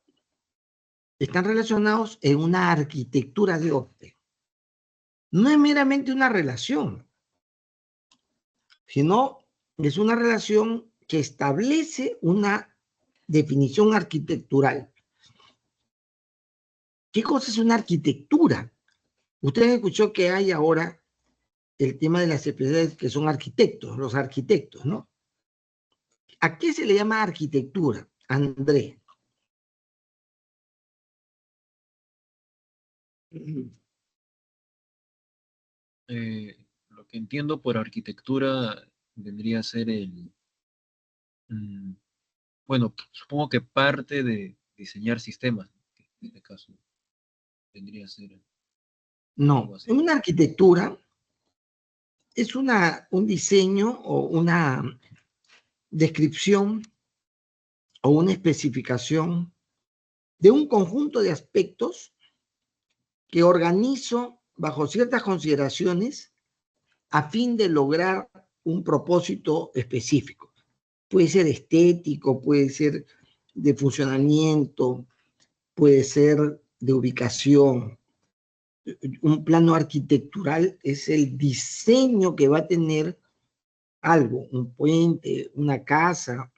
están relacionados en una arquitectura de orden. No es meramente una relación, sino es una relación que establece una definición arquitectural. ¿Qué cosa es una arquitectura? Ustedes escuchó que hay ahora el tema de las especialidades que son arquitectos, los arquitectos, ¿no? ¿A qué se le llama arquitectura, André? Lo que entiendo por arquitectura vendría a ser bueno, supongo que parte de diseñar sistemas, que en este caso vendría a ser No, algo así. en una arquitectura es un diseño o una descripción o una especificación de un conjunto de aspectos que organizo bajo ciertas consideraciones a fin de lograr un propósito específico. Puede ser estético, puede ser de funcionamiento, puede ser de ubicación. Un plano arquitectural es el diseño que va a tener algo, un puente, una casa,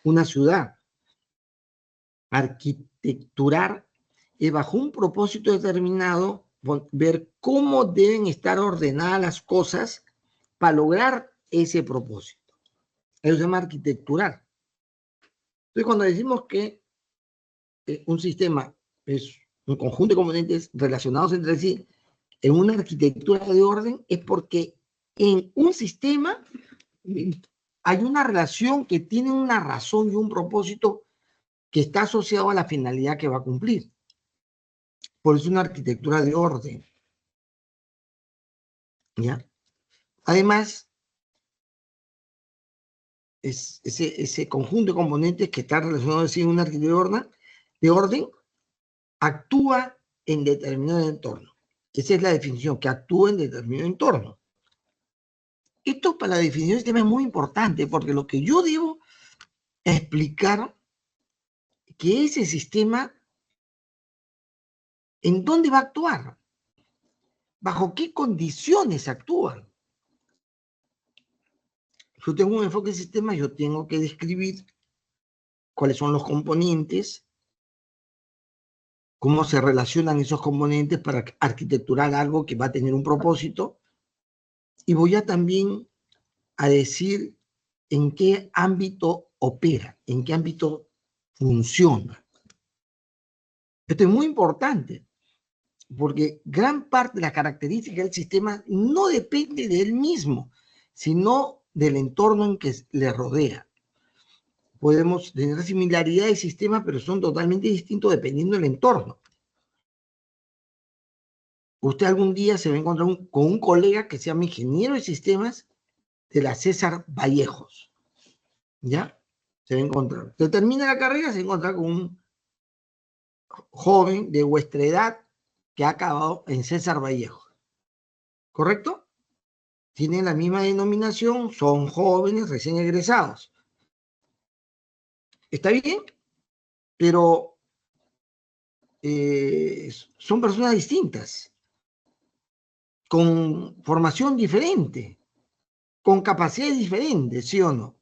una ciudad. arquitecturar es bajo un propósito determinado ver cómo deben estar ordenadas las cosas para lograr ese propósito. Eso se llama arquitecturar. Entonces, cuando decimos que un sistema es un conjunto de componentes relacionados entre sí en una arquitectura de orden, es porque en un sistema hay una relación que tiene una razón y un propósito que está asociado a la finalidad que va a cumplir. Por eso una arquitectura de orden. ¿Ya? Además, ese conjunto de componentes que está relacionado a una arquitectura de orden actúa en determinado entorno. Esa es la definición, que actúa en determinado entorno. Esto para la definición del sistema es muy importante porque lo que yo debo explicar que ese sistema, ¿en dónde va a actuar? ¿Bajo qué condiciones actúan? Yo tengo un enfoque de sistema, yo tengo que describir cuáles son los componentes, cómo se relacionan esos componentes para arquitecturar algo que va a tener un propósito, y voy a también a decir en qué ámbito opera, en qué ámbito funciona. Esto es muy importante, porque gran parte de la característica del sistema no depende de él mismo, sino del entorno en que le rodea. Podemos tener similaridad de sistemas, pero son totalmente distintos dependiendo del entorno. Usted algún día se va a encontrar con un colega que se llama ingeniero de sistemas de la César Vallejos. ¿Ya? Se va a encontrar. Usted termina la carrera, se va a encontrar con un joven de vuestra edad que ha acabado en César Vallejos. ¿Correcto? Tienen la misma denominación, son jóvenes recién egresados. ¿Está bien? Pero son personas distintas, con formación diferente, con capacidades diferentes, ¿sí o no?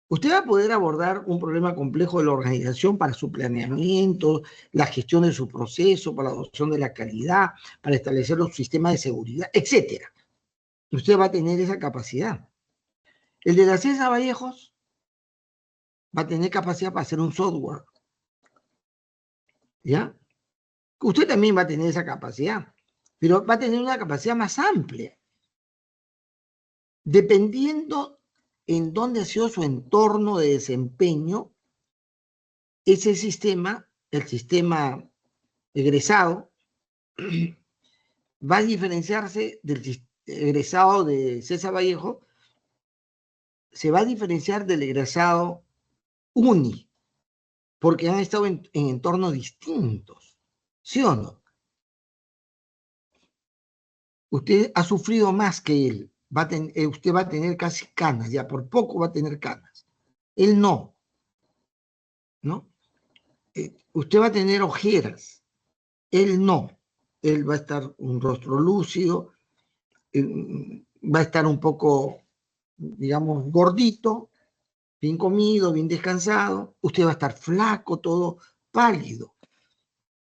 Usted va a poder abordar un problema complejo de la organización para su planeamiento, la gestión de su proceso, para la adopción de la calidad, para establecer los sistemas de seguridad, etc. Usted va a tener esa capacidad. El de la César Vallejos va a tener capacidad para hacer un software. ¿Ya? Usted también va a tener esa capacidad, pero va a tener una capacidad más amplia. Dependiendo en dónde ha sido su entorno de desempeño, ese sistema, el sistema egresado, va a diferenciarse del egresado de César Vallejo, se va a diferenciar del egresado UNI, porque han estado en entornos distintos, ¿sí o no? Usted ha sufrido más que él, usted va a tener casi canas, ya por poco va a tener canas. Él no, ¿no? Usted va a tener ojeras, él no. Él va a estar un rostro lúcido, va a estar un poco, digamos, gordito, bien comido, bien descansado. Usted va a estar flaco, todo pálido.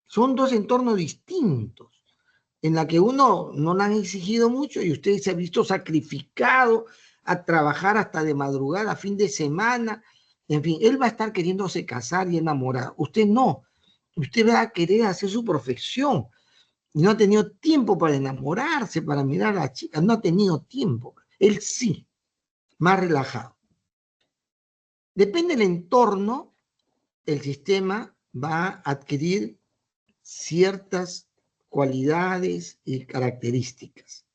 Son dos entornos distintos, en la que uno no le han exigido mucho y usted se ha visto sacrificado a trabajar hasta de madrugada, fin de semana. En fin, él va a estar queriéndose casar y enamorar. Usted no. Usted va a querer hacer su profesión. Y no ha tenido tiempo para enamorarse, para mirar a la chica. No ha tenido tiempo. Él sí, más relajado. Depende del entorno, el sistema va a adquirir ciertas cualidades y características.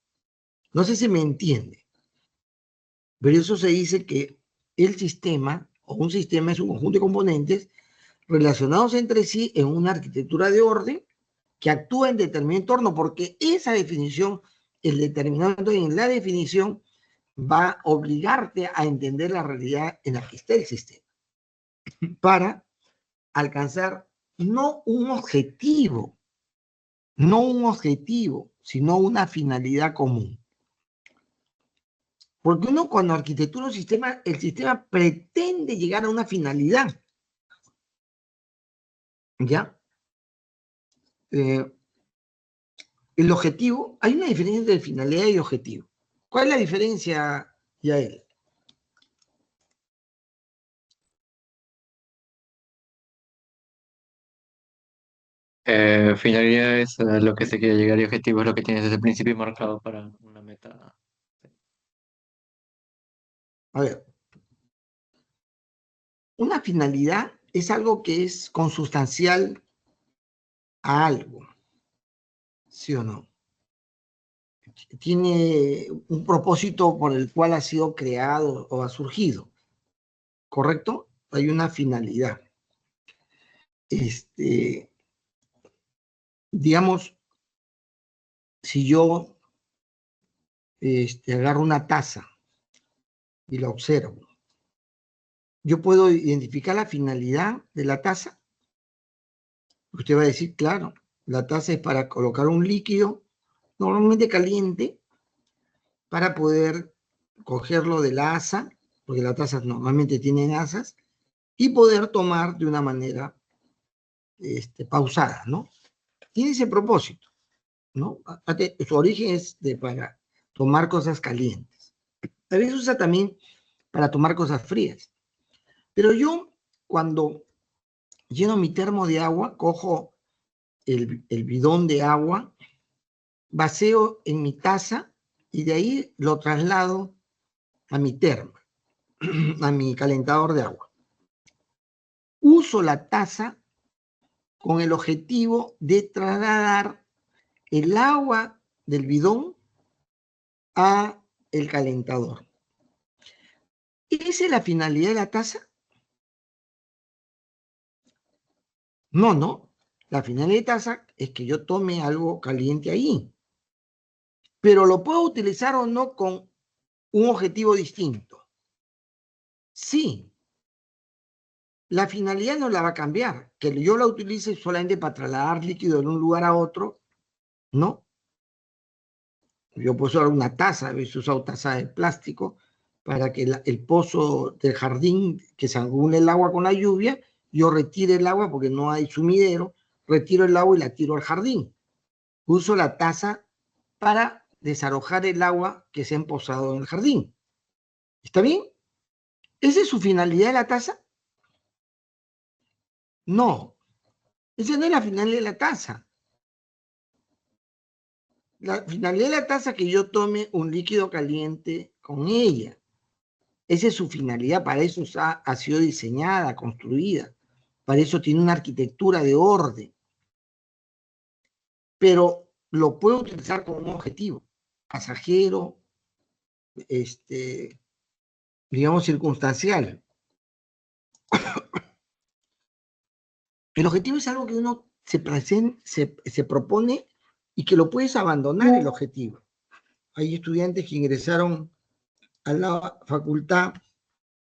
No sé si me entiende, pero eso se dice que el sistema o un sistema es un conjunto de componentes relacionados entre sí en una arquitectura de orden que actúa en determinado entorno, porque esa definición, el determinado en la definición, va a obligarte a entender la realidad en la que está el sistema para alcanzar no un objetivo, sino una finalidad común. Porque uno cuando arquitectura un sistema, el sistema pretende llegar a una finalidad. ¿Ya? El objetivo, hay una diferencia entre finalidad y objetivo. ¿Cuál es la diferencia, Yael? Finalidad es a lo que se quiere llegar y objetivo es lo que tienes desde el principio marcado para una meta. A ver, una finalidad es algo que es consustancial a algo, ¿sí o no? Tiene un propósito por el cual ha sido creado o ha surgido, ¿correcto? Hay una finalidad. Digamos, si yo agarro una taza y la observo, yo puedo identificar la finalidad de la taza. Usted va a decir, claro, la taza es para colocar un líquido normalmente caliente para poder cogerlo de la asa, porque las tazas normalmente tienen asas, y poder tomar de una manera pausada, ¿no? Tiene ese propósito, ¿no? Su origen es para tomar cosas calientes. A veces se usa también para tomar cosas frías. Pero yo, cuando lleno mi termo de agua, cojo el bidón de agua, vacío en mi taza y de ahí lo traslado a mi termo, a mi calentador de agua. Uso la taza con el objetivo de trasladar el agua del bidón a el calentador. ¿Esa es la finalidad de la taza? No, no. La finalidad de taza es que yo tome algo caliente ahí. Pero lo puedo utilizar o no con un objetivo distinto. Sí. La finalidad no la va a cambiar. Que yo la utilice solamente para trasladar líquido de un lugar a otro, no. Yo puedo usar una taza, a veces he usado taza de plástico para que el pozo del jardín, que se acumule el agua con la lluvia, yo retire el agua porque no hay sumidero, retiro el agua y la tiro al jardín. Uso la taza para desalojar el agua que se ha empozado en el jardín. ¿Está bien? ¿Esa es su finalidad de la taza? No, esa no es la finalidad de la taza. La finalidad de la taza es que yo tome un líquido caliente con ella. Esa es su finalidad, para eso ha sido diseñada, construida, para eso tiene una arquitectura de orden. Pero lo puedo utilizar como un objetivo pasajero, digamos, circunstancial. El objetivo es algo que uno se propone y que lo puedes abandonar el objetivo. Hay estudiantes que ingresaron a la facultad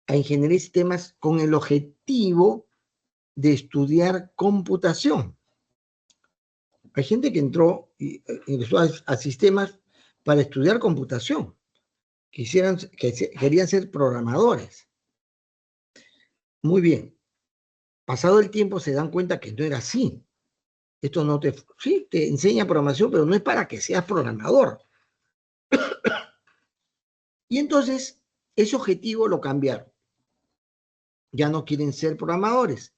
a Ingeniería de Sistemas con el objetivo de estudiar computación. Hay gente que ingresó a sistemas para estudiar computación. Querían ser programadores. Muy bien. Pasado el tiempo se dan cuenta que no era así. Esto no sí, te enseña programación, pero no es para que seas programador. Y entonces, ese objetivo lo cambiaron. Ya no quieren ser programadores.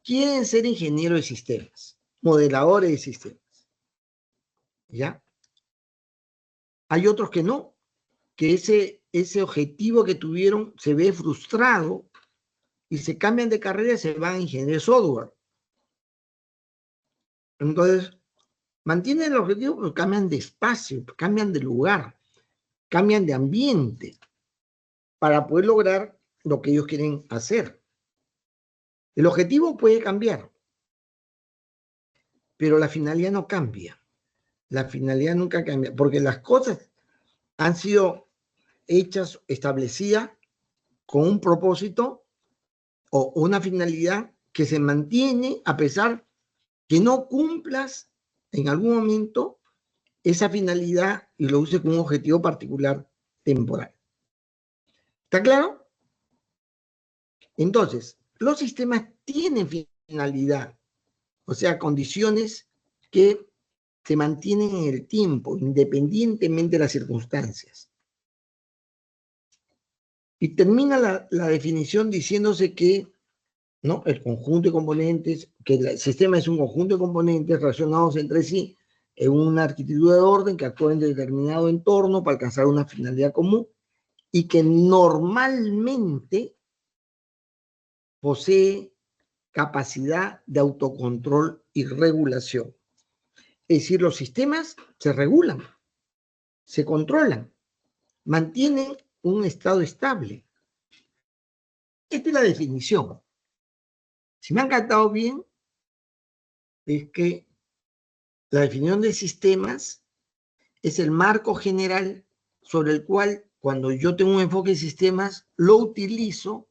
Quieren ser ingenieros de sistemas, modeladores de sistemas. ¿Ya? Hay otros que no, que ese objetivo que tuvieron se ve frustrado y se cambian de carrera y se van a ingeniería de software. Entonces, mantienen el objetivo, pero cambian de espacio, cambian de lugar, cambian de ambiente para poder lograr lo que ellos quieren hacer. El objetivo puede cambiar, pero la finalidad no cambia. La finalidad nunca cambia, porque las cosas han sido hechas, establecidas con un propósito o una finalidad que se mantiene a pesar que no cumplas en algún momento esa finalidad y lo uses como un objetivo particular temporal. ¿Está claro? Entonces, los sistemas tienen finalidad, O sea, condiciones que se mantienen en el tiempo, independientemente de las circunstancias. Y termina la definición diciéndose que, ¿no?, el conjunto de componentes, que el sistema es un conjunto de componentes relacionados entre sí en una arquitectura de orden que actúa en determinado entorno para alcanzar una finalidad común y que normalmente posee capacidad de autocontrol y regulación. Es decir, los sistemas se regulan, se controlan, mantienen un estado estable. Esta es la definición. Si me han captado bien, es que la definición de sistemas es el marco general sobre el cual, cuando yo tengo un enfoque de sistemas, lo utilizo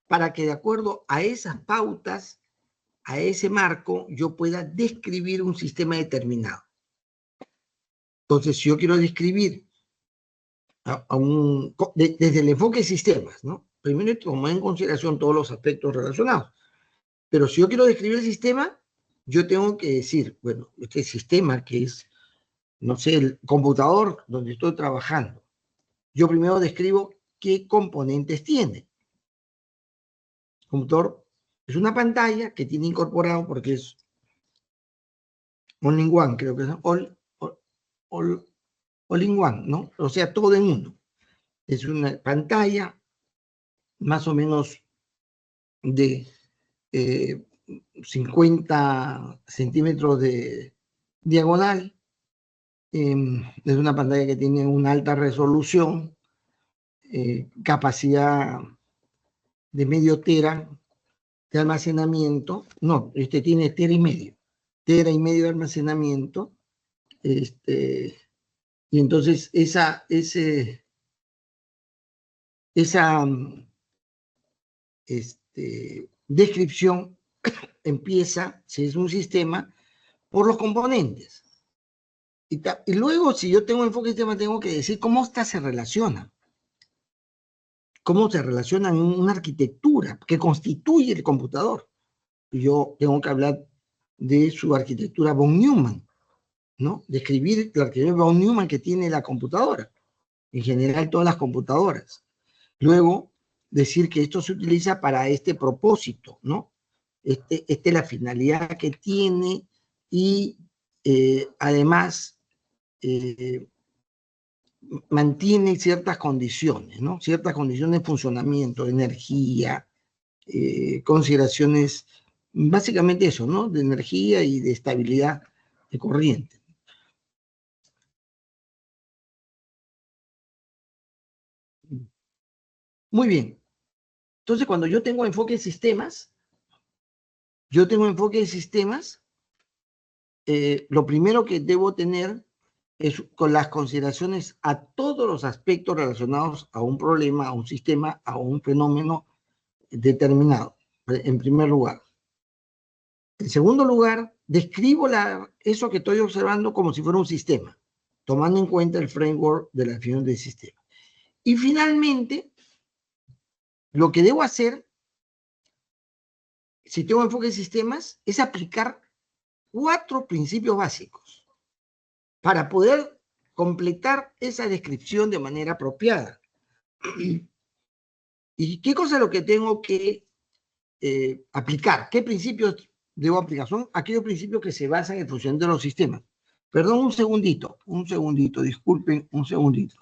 para que, de acuerdo a esas pautas, a ese marco, yo pueda describir un sistema determinado. Entonces, si yo quiero describir desde el enfoque de sistemas, ¿no? Primero hay que tomar en consideración todos los aspectos relacionados. Pero si yo quiero describir el sistema, yo tengo que decir, bueno, este sistema que es, no sé, el computador donde estoy trabajando, yo primero describo qué componentes tiene. El computador es una pantalla que tiene incorporado, porque es all-in-one, creo que es all-in-one, ¿no? O sea, todo en uno. Es una pantalla más o menos de 50 centímetros de diagonal. Es una pantalla que tiene una alta resolución, capacidad de medio tera de almacenamiento. No, este tiene tera y medio de almacenamiento. Y entonces esa descripción empieza, si es un sistema, por los componentes. Y luego, si yo tengo enfoque de sistema, tengo que decir cómo esta se relaciona. Cómo se relaciona en una arquitectura que constituye el computador. Yo tengo que hablar de su arquitectura von Neumann, ¿no? Describir la arquitectura von Neumann que tiene la computadora, en general todas las computadoras. Luego, decir que esto se utiliza para este propósito, ¿no? Esta es la finalidad que tiene y además mantiene ciertas condiciones, ¿no? Ciertas condiciones de funcionamiento, de energía, consideraciones, básicamente eso, ¿no? De energía y de estabilidad de corriente. Muy bien. Entonces, cuando yo tengo enfoque de sistemas, lo primero que debo tener es con las consideraciones a todos los aspectos relacionados a un problema, a un sistema, a un fenómeno determinado, en primer lugar. En segundo lugar, describo eso que estoy observando como si fuera un sistema, tomando en cuenta el framework de la definición del sistema. Y finalmente, lo que debo hacer, si tengo enfoque de sistemas, es aplicar 4 principios básicos para poder completar esa descripción de manera apropiada. ¿Y qué cosa es lo que tengo que aplicar? ¿Qué principios debo aplicar? Son aquellos principios que se basan en función de los sistemas. Perdón, un segundito, disculpen, un segundito.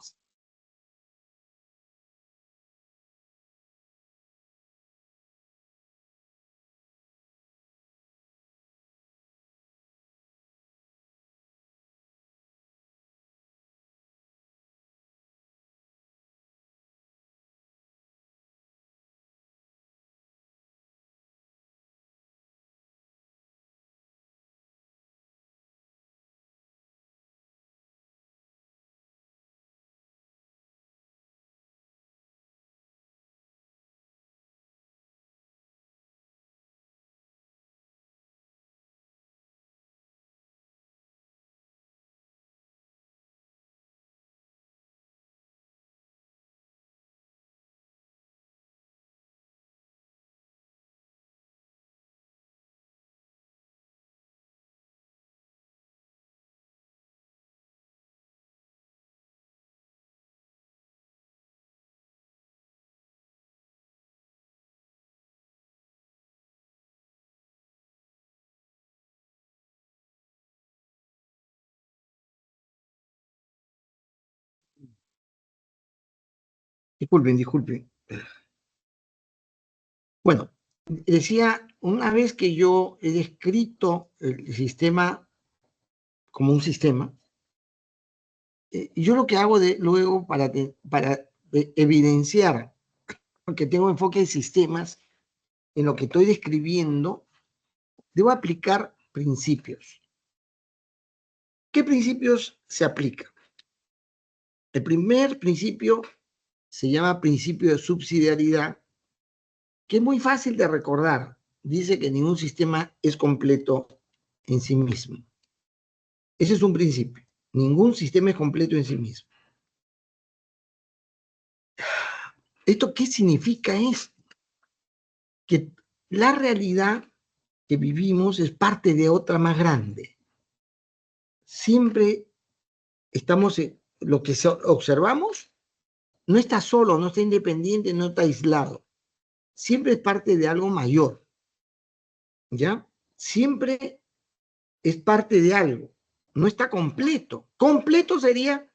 Disculpen. Bueno, decía, una vez que yo he descrito el sistema como un sistema, yo lo que hago luego para evidenciar que tengo enfoque de sistemas en lo que estoy describiendo, debo aplicar principios. ¿Qué principios se aplican? El primer principio se llama principio de subsidiariedad, que es muy fácil de recordar. Dice que ningún sistema es completo en sí mismo. Ese es un principio. Ningún sistema es completo en sí mismo. ¿Esto qué significa esto? Que la realidad que vivimos es parte de otra más grande. Siempre estamos en lo que observamos, no está solo, no está independiente, no está aislado. Siempre es parte de algo mayor. ¿Ya? Siempre es parte de algo. No está completo. Completo sería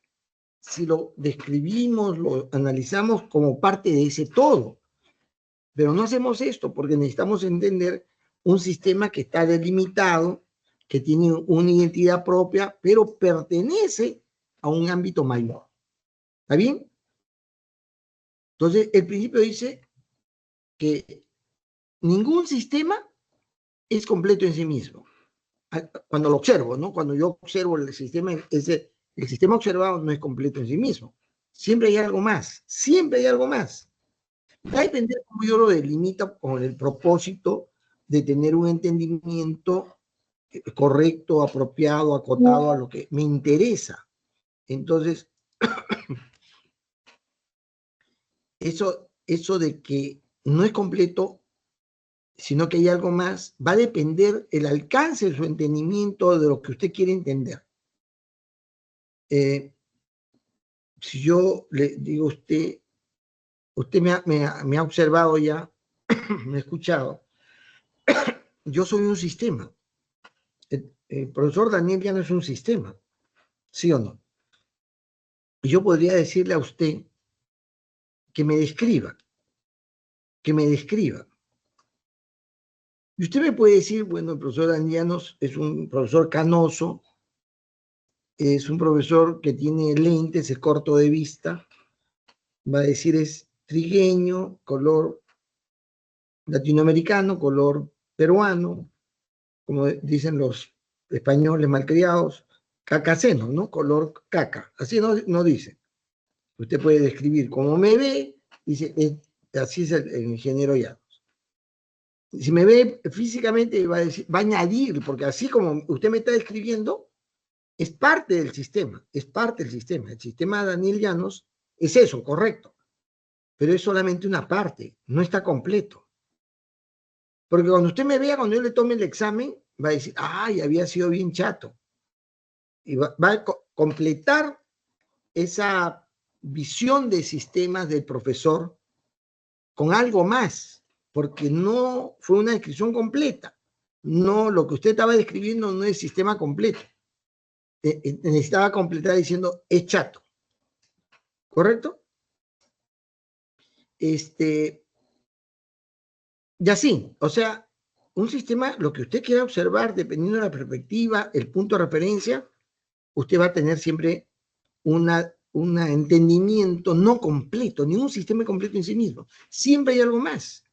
si lo describimos, lo analizamos como parte de ese todo. Pero no hacemos esto porque necesitamos entender un sistema que está delimitado, que tiene una identidad propia, pero pertenece a un ámbito mayor. ¿Está bien? Entonces, el principio dice que ningún sistema es completo en sí mismo. Cuando lo observo, ¿no? Cuando yo observo el sistema, el sistema observado no es completo en sí mismo. Siempre hay algo más. Siempre hay algo más. Va a depender cómo yo lo delimito con el propósito de tener un entendimiento correcto, apropiado, acotado a lo que me interesa. Entonces, eso de que no es completo, sino que hay algo más, va a depender el alcance de su entendimiento de lo que usted quiere entender. Si yo le digo a usted me ha observado ya, me ha escuchado, yo soy un sistema. El profesor Daniel ya no es un sistema, ¿sí o no? Y yo podría decirle a usted que me describa. Y usted me puede decir, bueno, el profesor Danianos es un profesor canoso, es un profesor que tiene lentes, es corto de vista, va a decir es trigueño, color latinoamericano, color peruano, como dicen los españoles malcriados, cacaceno, ¿no? Color caca. Así no dice. Usted puede describir cómo me ve, dice, así es el ingeniero Llanos. Si me ve físicamente, va a añadir, porque así como usted me está describiendo, es parte del sistema, es parte del sistema. El sistema de Daniel Llanos es eso, correcto. Pero es solamente una parte, no está completo. Porque cuando usted me vea, cuando yo le tome el examen, va a decir, ay, había sido bien chato. Y va a completar esa visión de sistemas del profesor con algo más, porque no fue una descripción completa. No, lo que usted estaba describiendo no es sistema completo. Necesitaba completar diciendo, es chato. ¿Correcto? Y así, o sea, un sistema, lo que usted quiera observar, dependiendo de la perspectiva, el punto de referencia, usted va a tener siempre un entendimiento no completo, ni un sistema completo en sí mismo. Siempre hay algo más.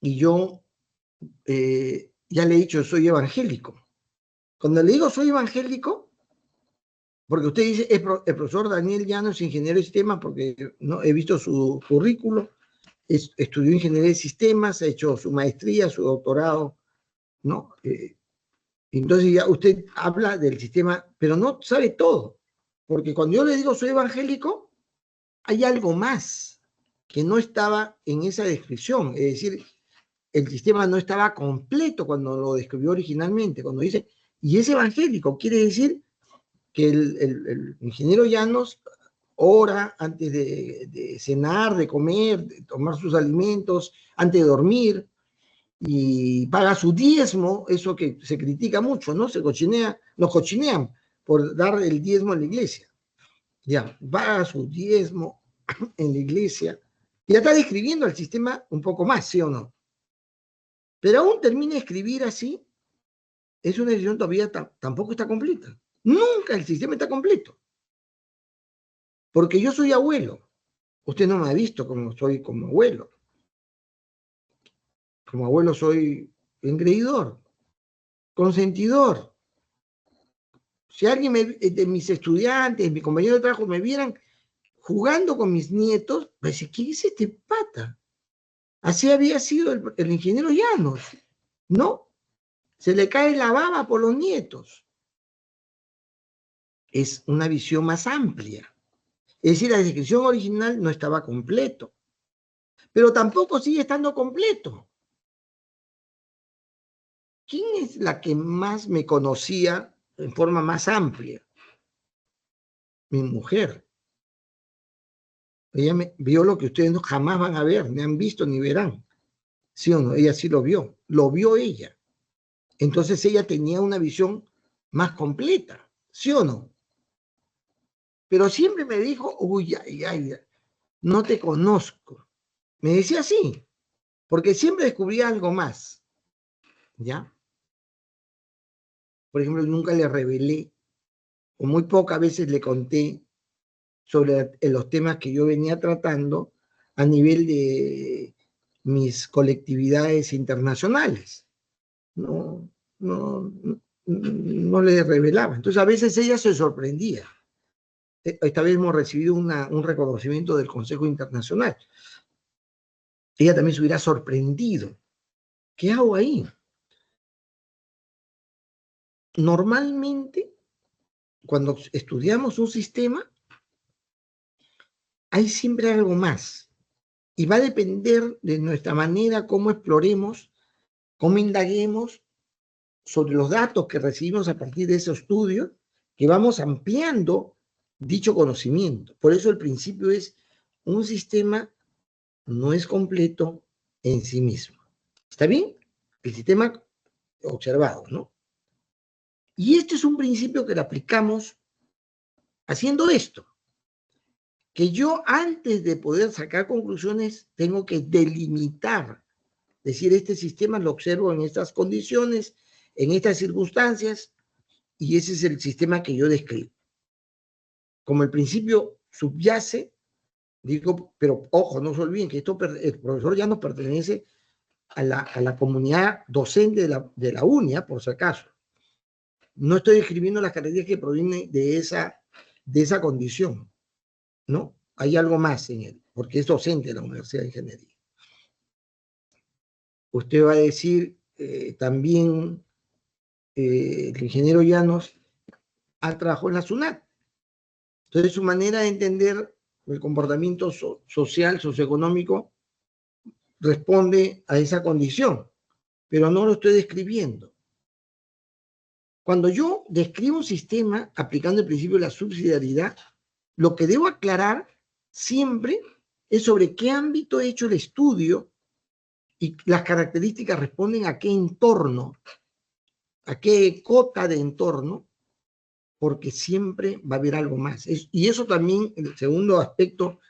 Y yo ya le he dicho, soy evangélico. Cuando le digo soy evangélico, porque usted dice, el profesor Daniel Llanos es ingeniero de sistemas, porque no he visto su currículo, estudió ingeniería de sistemas, ha hecho su maestría, su doctorado, ¿no? Entonces ya usted habla del sistema, pero no sabe todo, porque cuando yo le digo soy evangélico, hay algo más que no estaba en esa descripción, es decir, el sistema no estaba completo cuando lo describió originalmente, cuando dice, y es evangélico, quiere decir que el ingeniero Llanos ora antes de cenar, de comer, de tomar sus alimentos, antes de dormir, y paga su diezmo, eso que se critica mucho, ¿no? Nos cochinean por dar el diezmo a la iglesia. ya, paga su diezmo en la iglesia, ya está describiendo el sistema un poco más, ¿sí o no? Pero aún termina de escribir así, es una decisión todavía tampoco está completa. Nunca el sistema está completo. Porque yo soy abuelo. Usted no me ha visto como soy como abuelo. Como abuelo soy engreidor, consentidor. Si alguien de mis estudiantes, mis compañeros de trabajo me vieran jugando con mis nietos, me dice, ¿qué es este pata? Así había sido el ingeniero Llanos, ¿no? Se le cae la baba por los nietos. Es una visión más amplia. Es decir, la descripción original no estaba completo, pero tampoco sigue estando completo. ¿Quién es la que más me conocía en forma más amplia? Mi mujer. Ella vio lo que ustedes jamás van a ver, ni han visto ni verán. ¿Sí o no? Ella sí lo vio ella. Entonces ella tenía una visión más completa, ¿sí o no? Pero siempre me dijo, uy, ay, ay, no te conozco. Me decía así, porque siempre descubría algo más, ¿ya? Por ejemplo, nunca le revelé, o muy pocas veces le conté sobre los temas que yo venía tratando a nivel de mis colectividades internacionales. No, no, no le revelaba. Entonces a veces ella se sorprendía. Esta vez hemos recibido un reconocimiento del Consejo Internacional. Ella también se hubiera sorprendido. ¿Qué hago ahí? Normalmente, cuando estudiamos un sistema, hay siempre algo más. Y va a depender de nuestra manera, cómo exploremos, cómo indaguemos sobre los datos que recibimos a partir de ese estudio, que vamos ampliando dicho conocimiento. Por eso el principio es, un sistema no es completo en sí mismo. ¿Está bien? El sistema observado, ¿no? Y este es un principio que lo aplicamos haciendo esto, que yo antes de poder sacar conclusiones tengo que delimitar, decir, este sistema lo observo en estas condiciones, en estas circunstancias, y ese es el sistema que yo describo. Como el principio subyace, digo, pero ojo, no se olviden que el profesor ya nos pertenece a la comunidad docente de la UNIA, por si acaso. No estoy describiendo las características que provienen de esa condición, ¿no? Hay algo más en él, porque es docente de la Universidad de Ingeniería. Usted va a decir también, el ingeniero Llanos ha trabajado en la SUNAT. Entonces, su manera de entender el comportamiento social, socioeconómico, responde a esa condición, pero no lo estoy describiendo. Cuando yo describo un sistema aplicando el principio de la subsidiariedad, lo que debo aclarar siempre es sobre qué ámbito he hecho el estudio y las características responden a qué entorno, a qué cota de entorno, porque siempre va a haber algo más. Y eso también, el segundo aspecto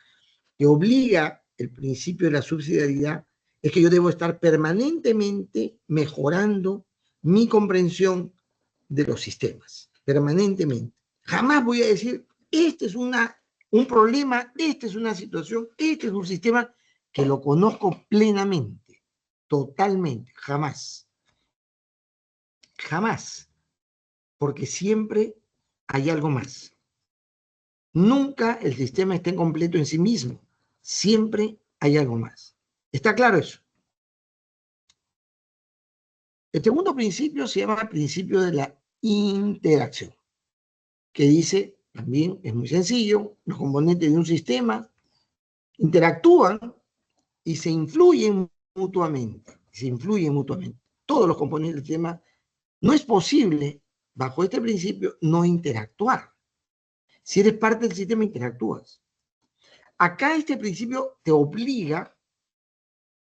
que obliga el principio de la subsidiariedad, es que yo debo estar permanentemente mejorando mi comprensión de los sistemas, permanentemente. Jamás voy a decir, este es un problema, esta es una situación, este es un sistema que lo conozco plenamente, totalmente, jamás. Jamás, porque siempre hay algo más. Nunca el sistema está incompleto en sí mismo, siempre hay algo más. ¿Está claro eso? El segundo principio se llama el principio de la interacción, que dice, también es muy sencillo, los componentes de un sistema interactúan y se influyen mutuamente. Todos los componentes del sistema, no es posible, bajo este principio, no interactuar. Si eres parte del sistema, interactúas. Acá este principio te obliga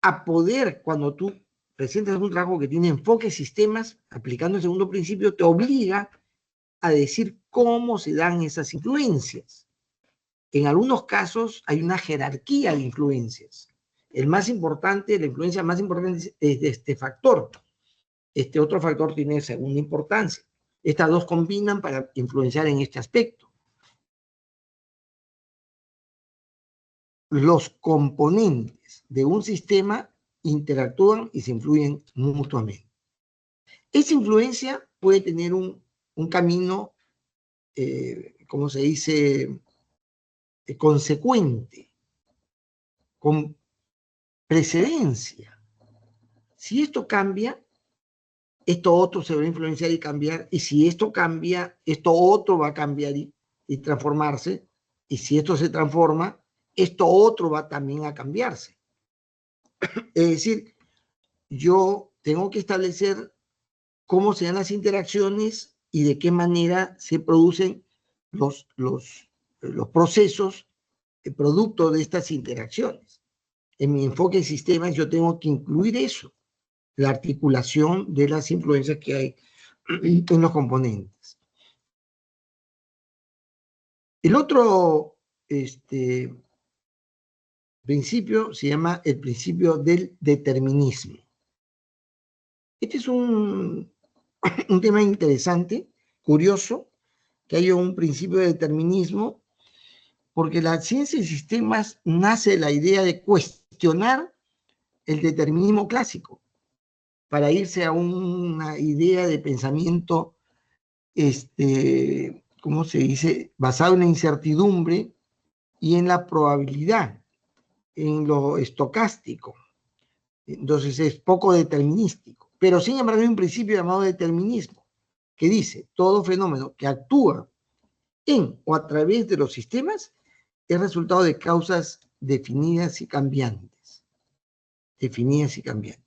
a poder, cuando tú presentas un trabajo que tiene enfoque sistemas, aplicando el segundo principio, te obliga a decir cómo se dan esas influencias. En algunos casos hay una jerarquía de influencias. La influencia más importante es de este factor. Este otro factor tiene segunda importancia. Estas dos combinan para influenciar en este aspecto. Los componentes de un sistema interactúan y se influyen mutuamente. Esa influencia puede tener un camino, ¿cómo se dice?, consecuente, con precedencia. Si esto cambia, esto otro se va a influenciar y cambiar, y si esto cambia, esto otro va a cambiar y transformarse, y si esto se transforma, esto otro va también a cambiarse. Es decir, yo tengo que establecer cómo se dan las interacciones y de qué manera se producen los procesos producto de estas interacciones. En mi enfoque de sistemas yo tengo que incluir eso, la articulación de las influencias que hay en los componentes. El otro principio se llama el principio del determinismo. Este es un tema interesante, curioso, que haya un principio de determinismo, porque la ciencia de sistemas nace de la idea de cuestionar el determinismo clásico, para irse a una idea de pensamiento, ¿cómo se dice?, basado en la incertidumbre y en la probabilidad, en lo estocástico. Entonces es poco determinístico. Pero sin embargo hay un principio llamado determinismo, que dice, todo fenómeno que actúa en o a través de los sistemas es resultado de causas definidas y cambiantes. Definidas y cambiantes.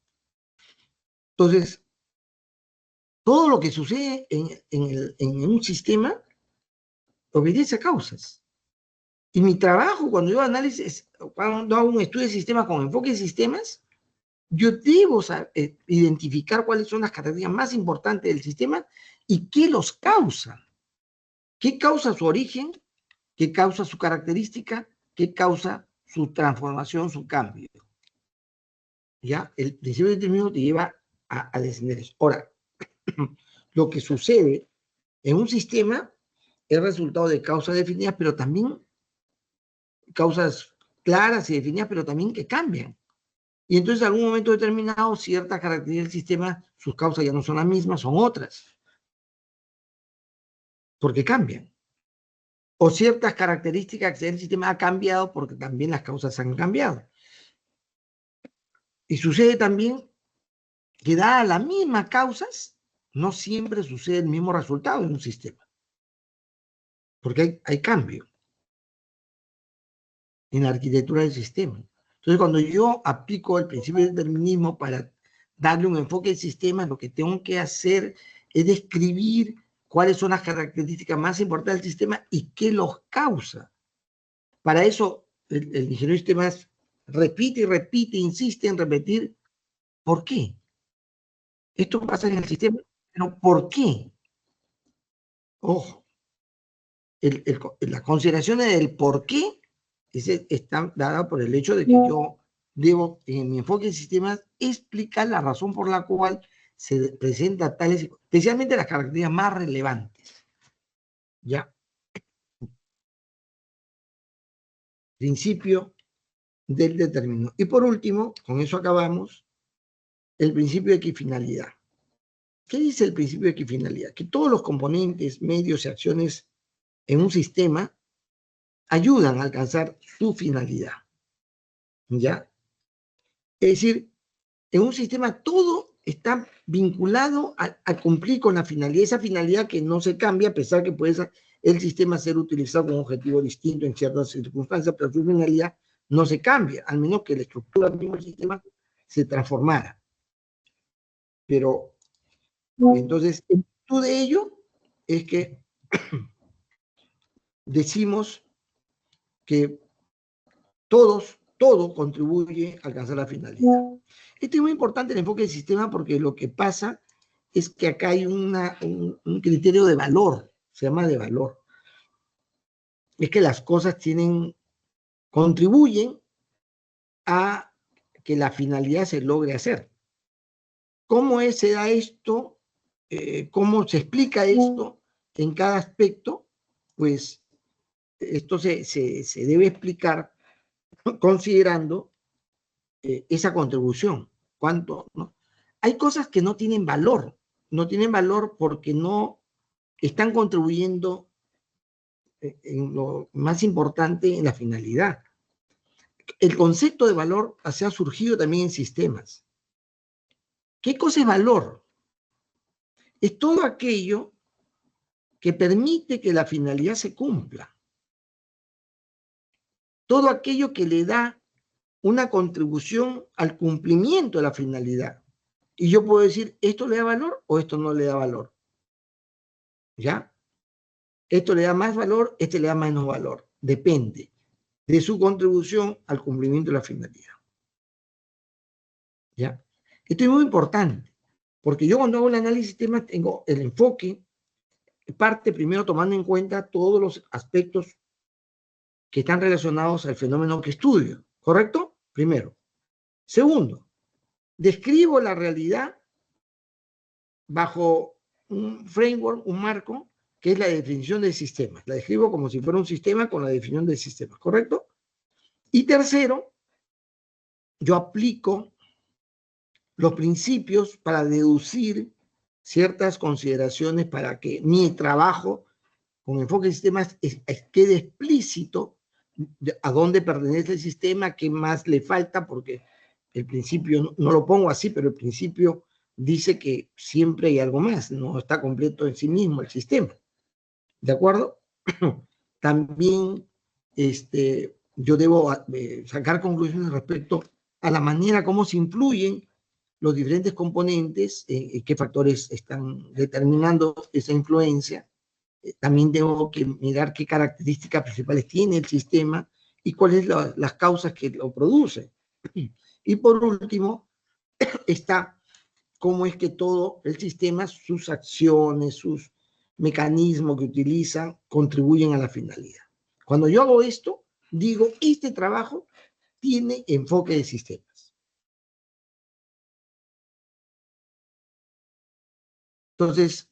Entonces, todo lo que sucede en un sistema obedece a causas. Y mi trabajo, cuando yo cuando hago un estudio de sistemas con enfoque de sistemas, yo debo identificar cuáles son las características más importantes del sistema y qué los causa. ¿Qué causa su origen? ¿Qué causa su característica? ¿Qué causa su transformación, su cambio? ¿Ya? El principio de determinismo te lleva a descender eso. Ahora, lo que sucede en un sistema es resultado de causas definidas, pero también causas claras y definidas, pero también que cambian. Y entonces en algún momento determinado, ciertas características del sistema, sus causas ya no son las mismas, son otras. Porque cambian. O ciertas características del sistema ha cambiado porque también las causas han cambiado. Y sucede también que dadas las mismas causas, no siempre sucede el mismo resultado en un sistema. Porque hay cambio en la arquitectura del sistema. Entonces, cuando yo aplico el principio de determinismo para darle un enfoque al sistema, lo que tengo que hacer es describir cuáles son las características más importantes del sistema y qué los causa. Para eso, el ingeniero de sistemas repite y repite, insiste en repetir, ¿por qué? Esto pasa en el sistema, pero ¿por qué? Ojo, las consideraciones del por qué están dadas por el hecho de que yo debo, en mi enfoque de sistemas, explicar la razón por la cual se presenta tales, especialmente las características más relevantes. ¿Ya? Principio del determinismo. Y por último, con eso acabamos, el principio de equifinalidad. ¿Qué dice el principio de equifinalidad? Que todos los componentes, medios y acciones en un sistema ayudan a alcanzar su finalidad. ¿Ya? Es decir, en un sistema todo está vinculado a cumplir con la finalidad, esa finalidad que no se cambia a pesar que puede el sistema ser utilizado con un objetivo distinto en ciertas circunstancias, pero su finalidad no se cambia, al menos que la estructura del mismo sistema se transformara. Pero, entonces, en virtud de ello es que decimos que todo contribuye a alcanzar la finalidad. Este es muy importante el enfoque del sistema porque lo que pasa es que acá hay un criterio de valor, se llama de valor. es que las cosas contribuyen a que la finalidad se logre hacer. ¿Cómo se da esto? ¿Cómo se explica esto en cada aspecto? Pues esto se debe explicar considerando esa contribución. ¿Cuánto? ¿No? Hay cosas que no tienen valor porque no están contribuyendo en lo más importante, en la finalidad. El concepto de valor se ha surgido también en sistemas. ¿Qué cosa es valor? Es todo aquello que permite que la finalidad se cumpla. Todo aquello que le da una contribución al cumplimiento de la finalidad. Y yo puedo decir, ¿esto le da valor o esto no le da valor? ¿Ya? Esto le da más valor, este le da menos valor. Depende de su contribución al cumplimiento de la finalidad. ¿Ya? Esto es muy importante, porque yo cuando hago el análisis de sistemas tengo el enfoque, parte primero tomando en cuenta todos los aspectos que están relacionados al fenómeno que estudio, ¿correcto? Primero. Segundo, describo la realidad bajo un framework, un marco, que es la definición de sistemas. La describo como si fuera un sistema con la definición de sistemas, ¿correcto? Y tercero, yo aplico los principios para deducir ciertas consideraciones para que mi trabajo con enfoque de sistemas quede explícito a dónde pertenece el sistema, qué más le falta, porque el principio, no lo pongo así, pero el principio dice que siempre hay algo más, no está completo en sí mismo el sistema. ¿De acuerdo? También yo debo sacar conclusiones respecto a la manera como se influyen los diferentes componentes, qué factores están determinando esa influencia. También tengo que mirar qué características principales tiene el sistema y cuáles son las causas que lo producen. Y por último, está cómo es que todo el sistema, sus acciones, sus mecanismos que utilizan, contribuyen a la finalidad. Cuando yo hago esto, digo, este trabajo tiene enfoque de sistemas. Entonces,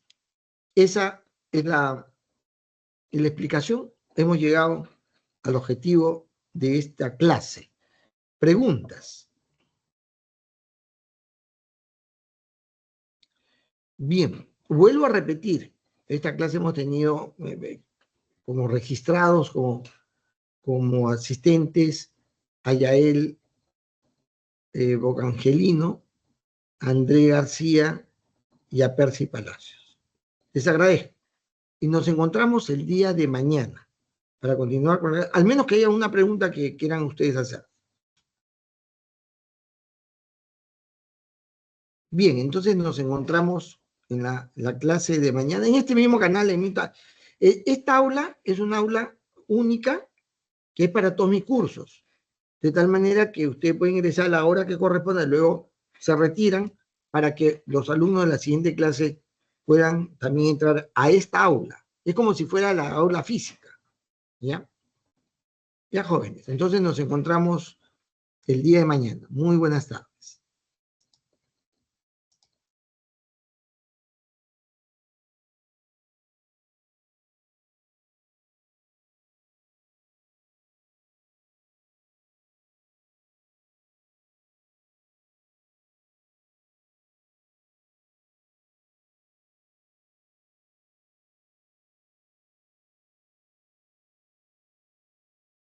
esa es la explicación. Hemos llegado al objetivo de esta clase. Preguntas. Bien, vuelvo a repetir. Esta clase hemos tenido como registrados, como asistentes, a Yael Bocangelino, a André García y a Percy Palacios. Les agradezco. Y nos encontramos el día de mañana para continuar con al menos que haya una pregunta que quieran ustedes hacer. Bien, entonces nos encontramos en la clase de mañana, en este mismo canal. Esta aula es una aula única que es para todos mis cursos, de tal manera que ustedes pueden ingresar a la hora que corresponda, luego se retiran para que los alumnos de la siguiente clase puedan también entrar a esta aula. Es como si fuera la aula física, ¿ya? Ya, jóvenes, entonces nos encontramos el día de mañana. Muy buenas tardes.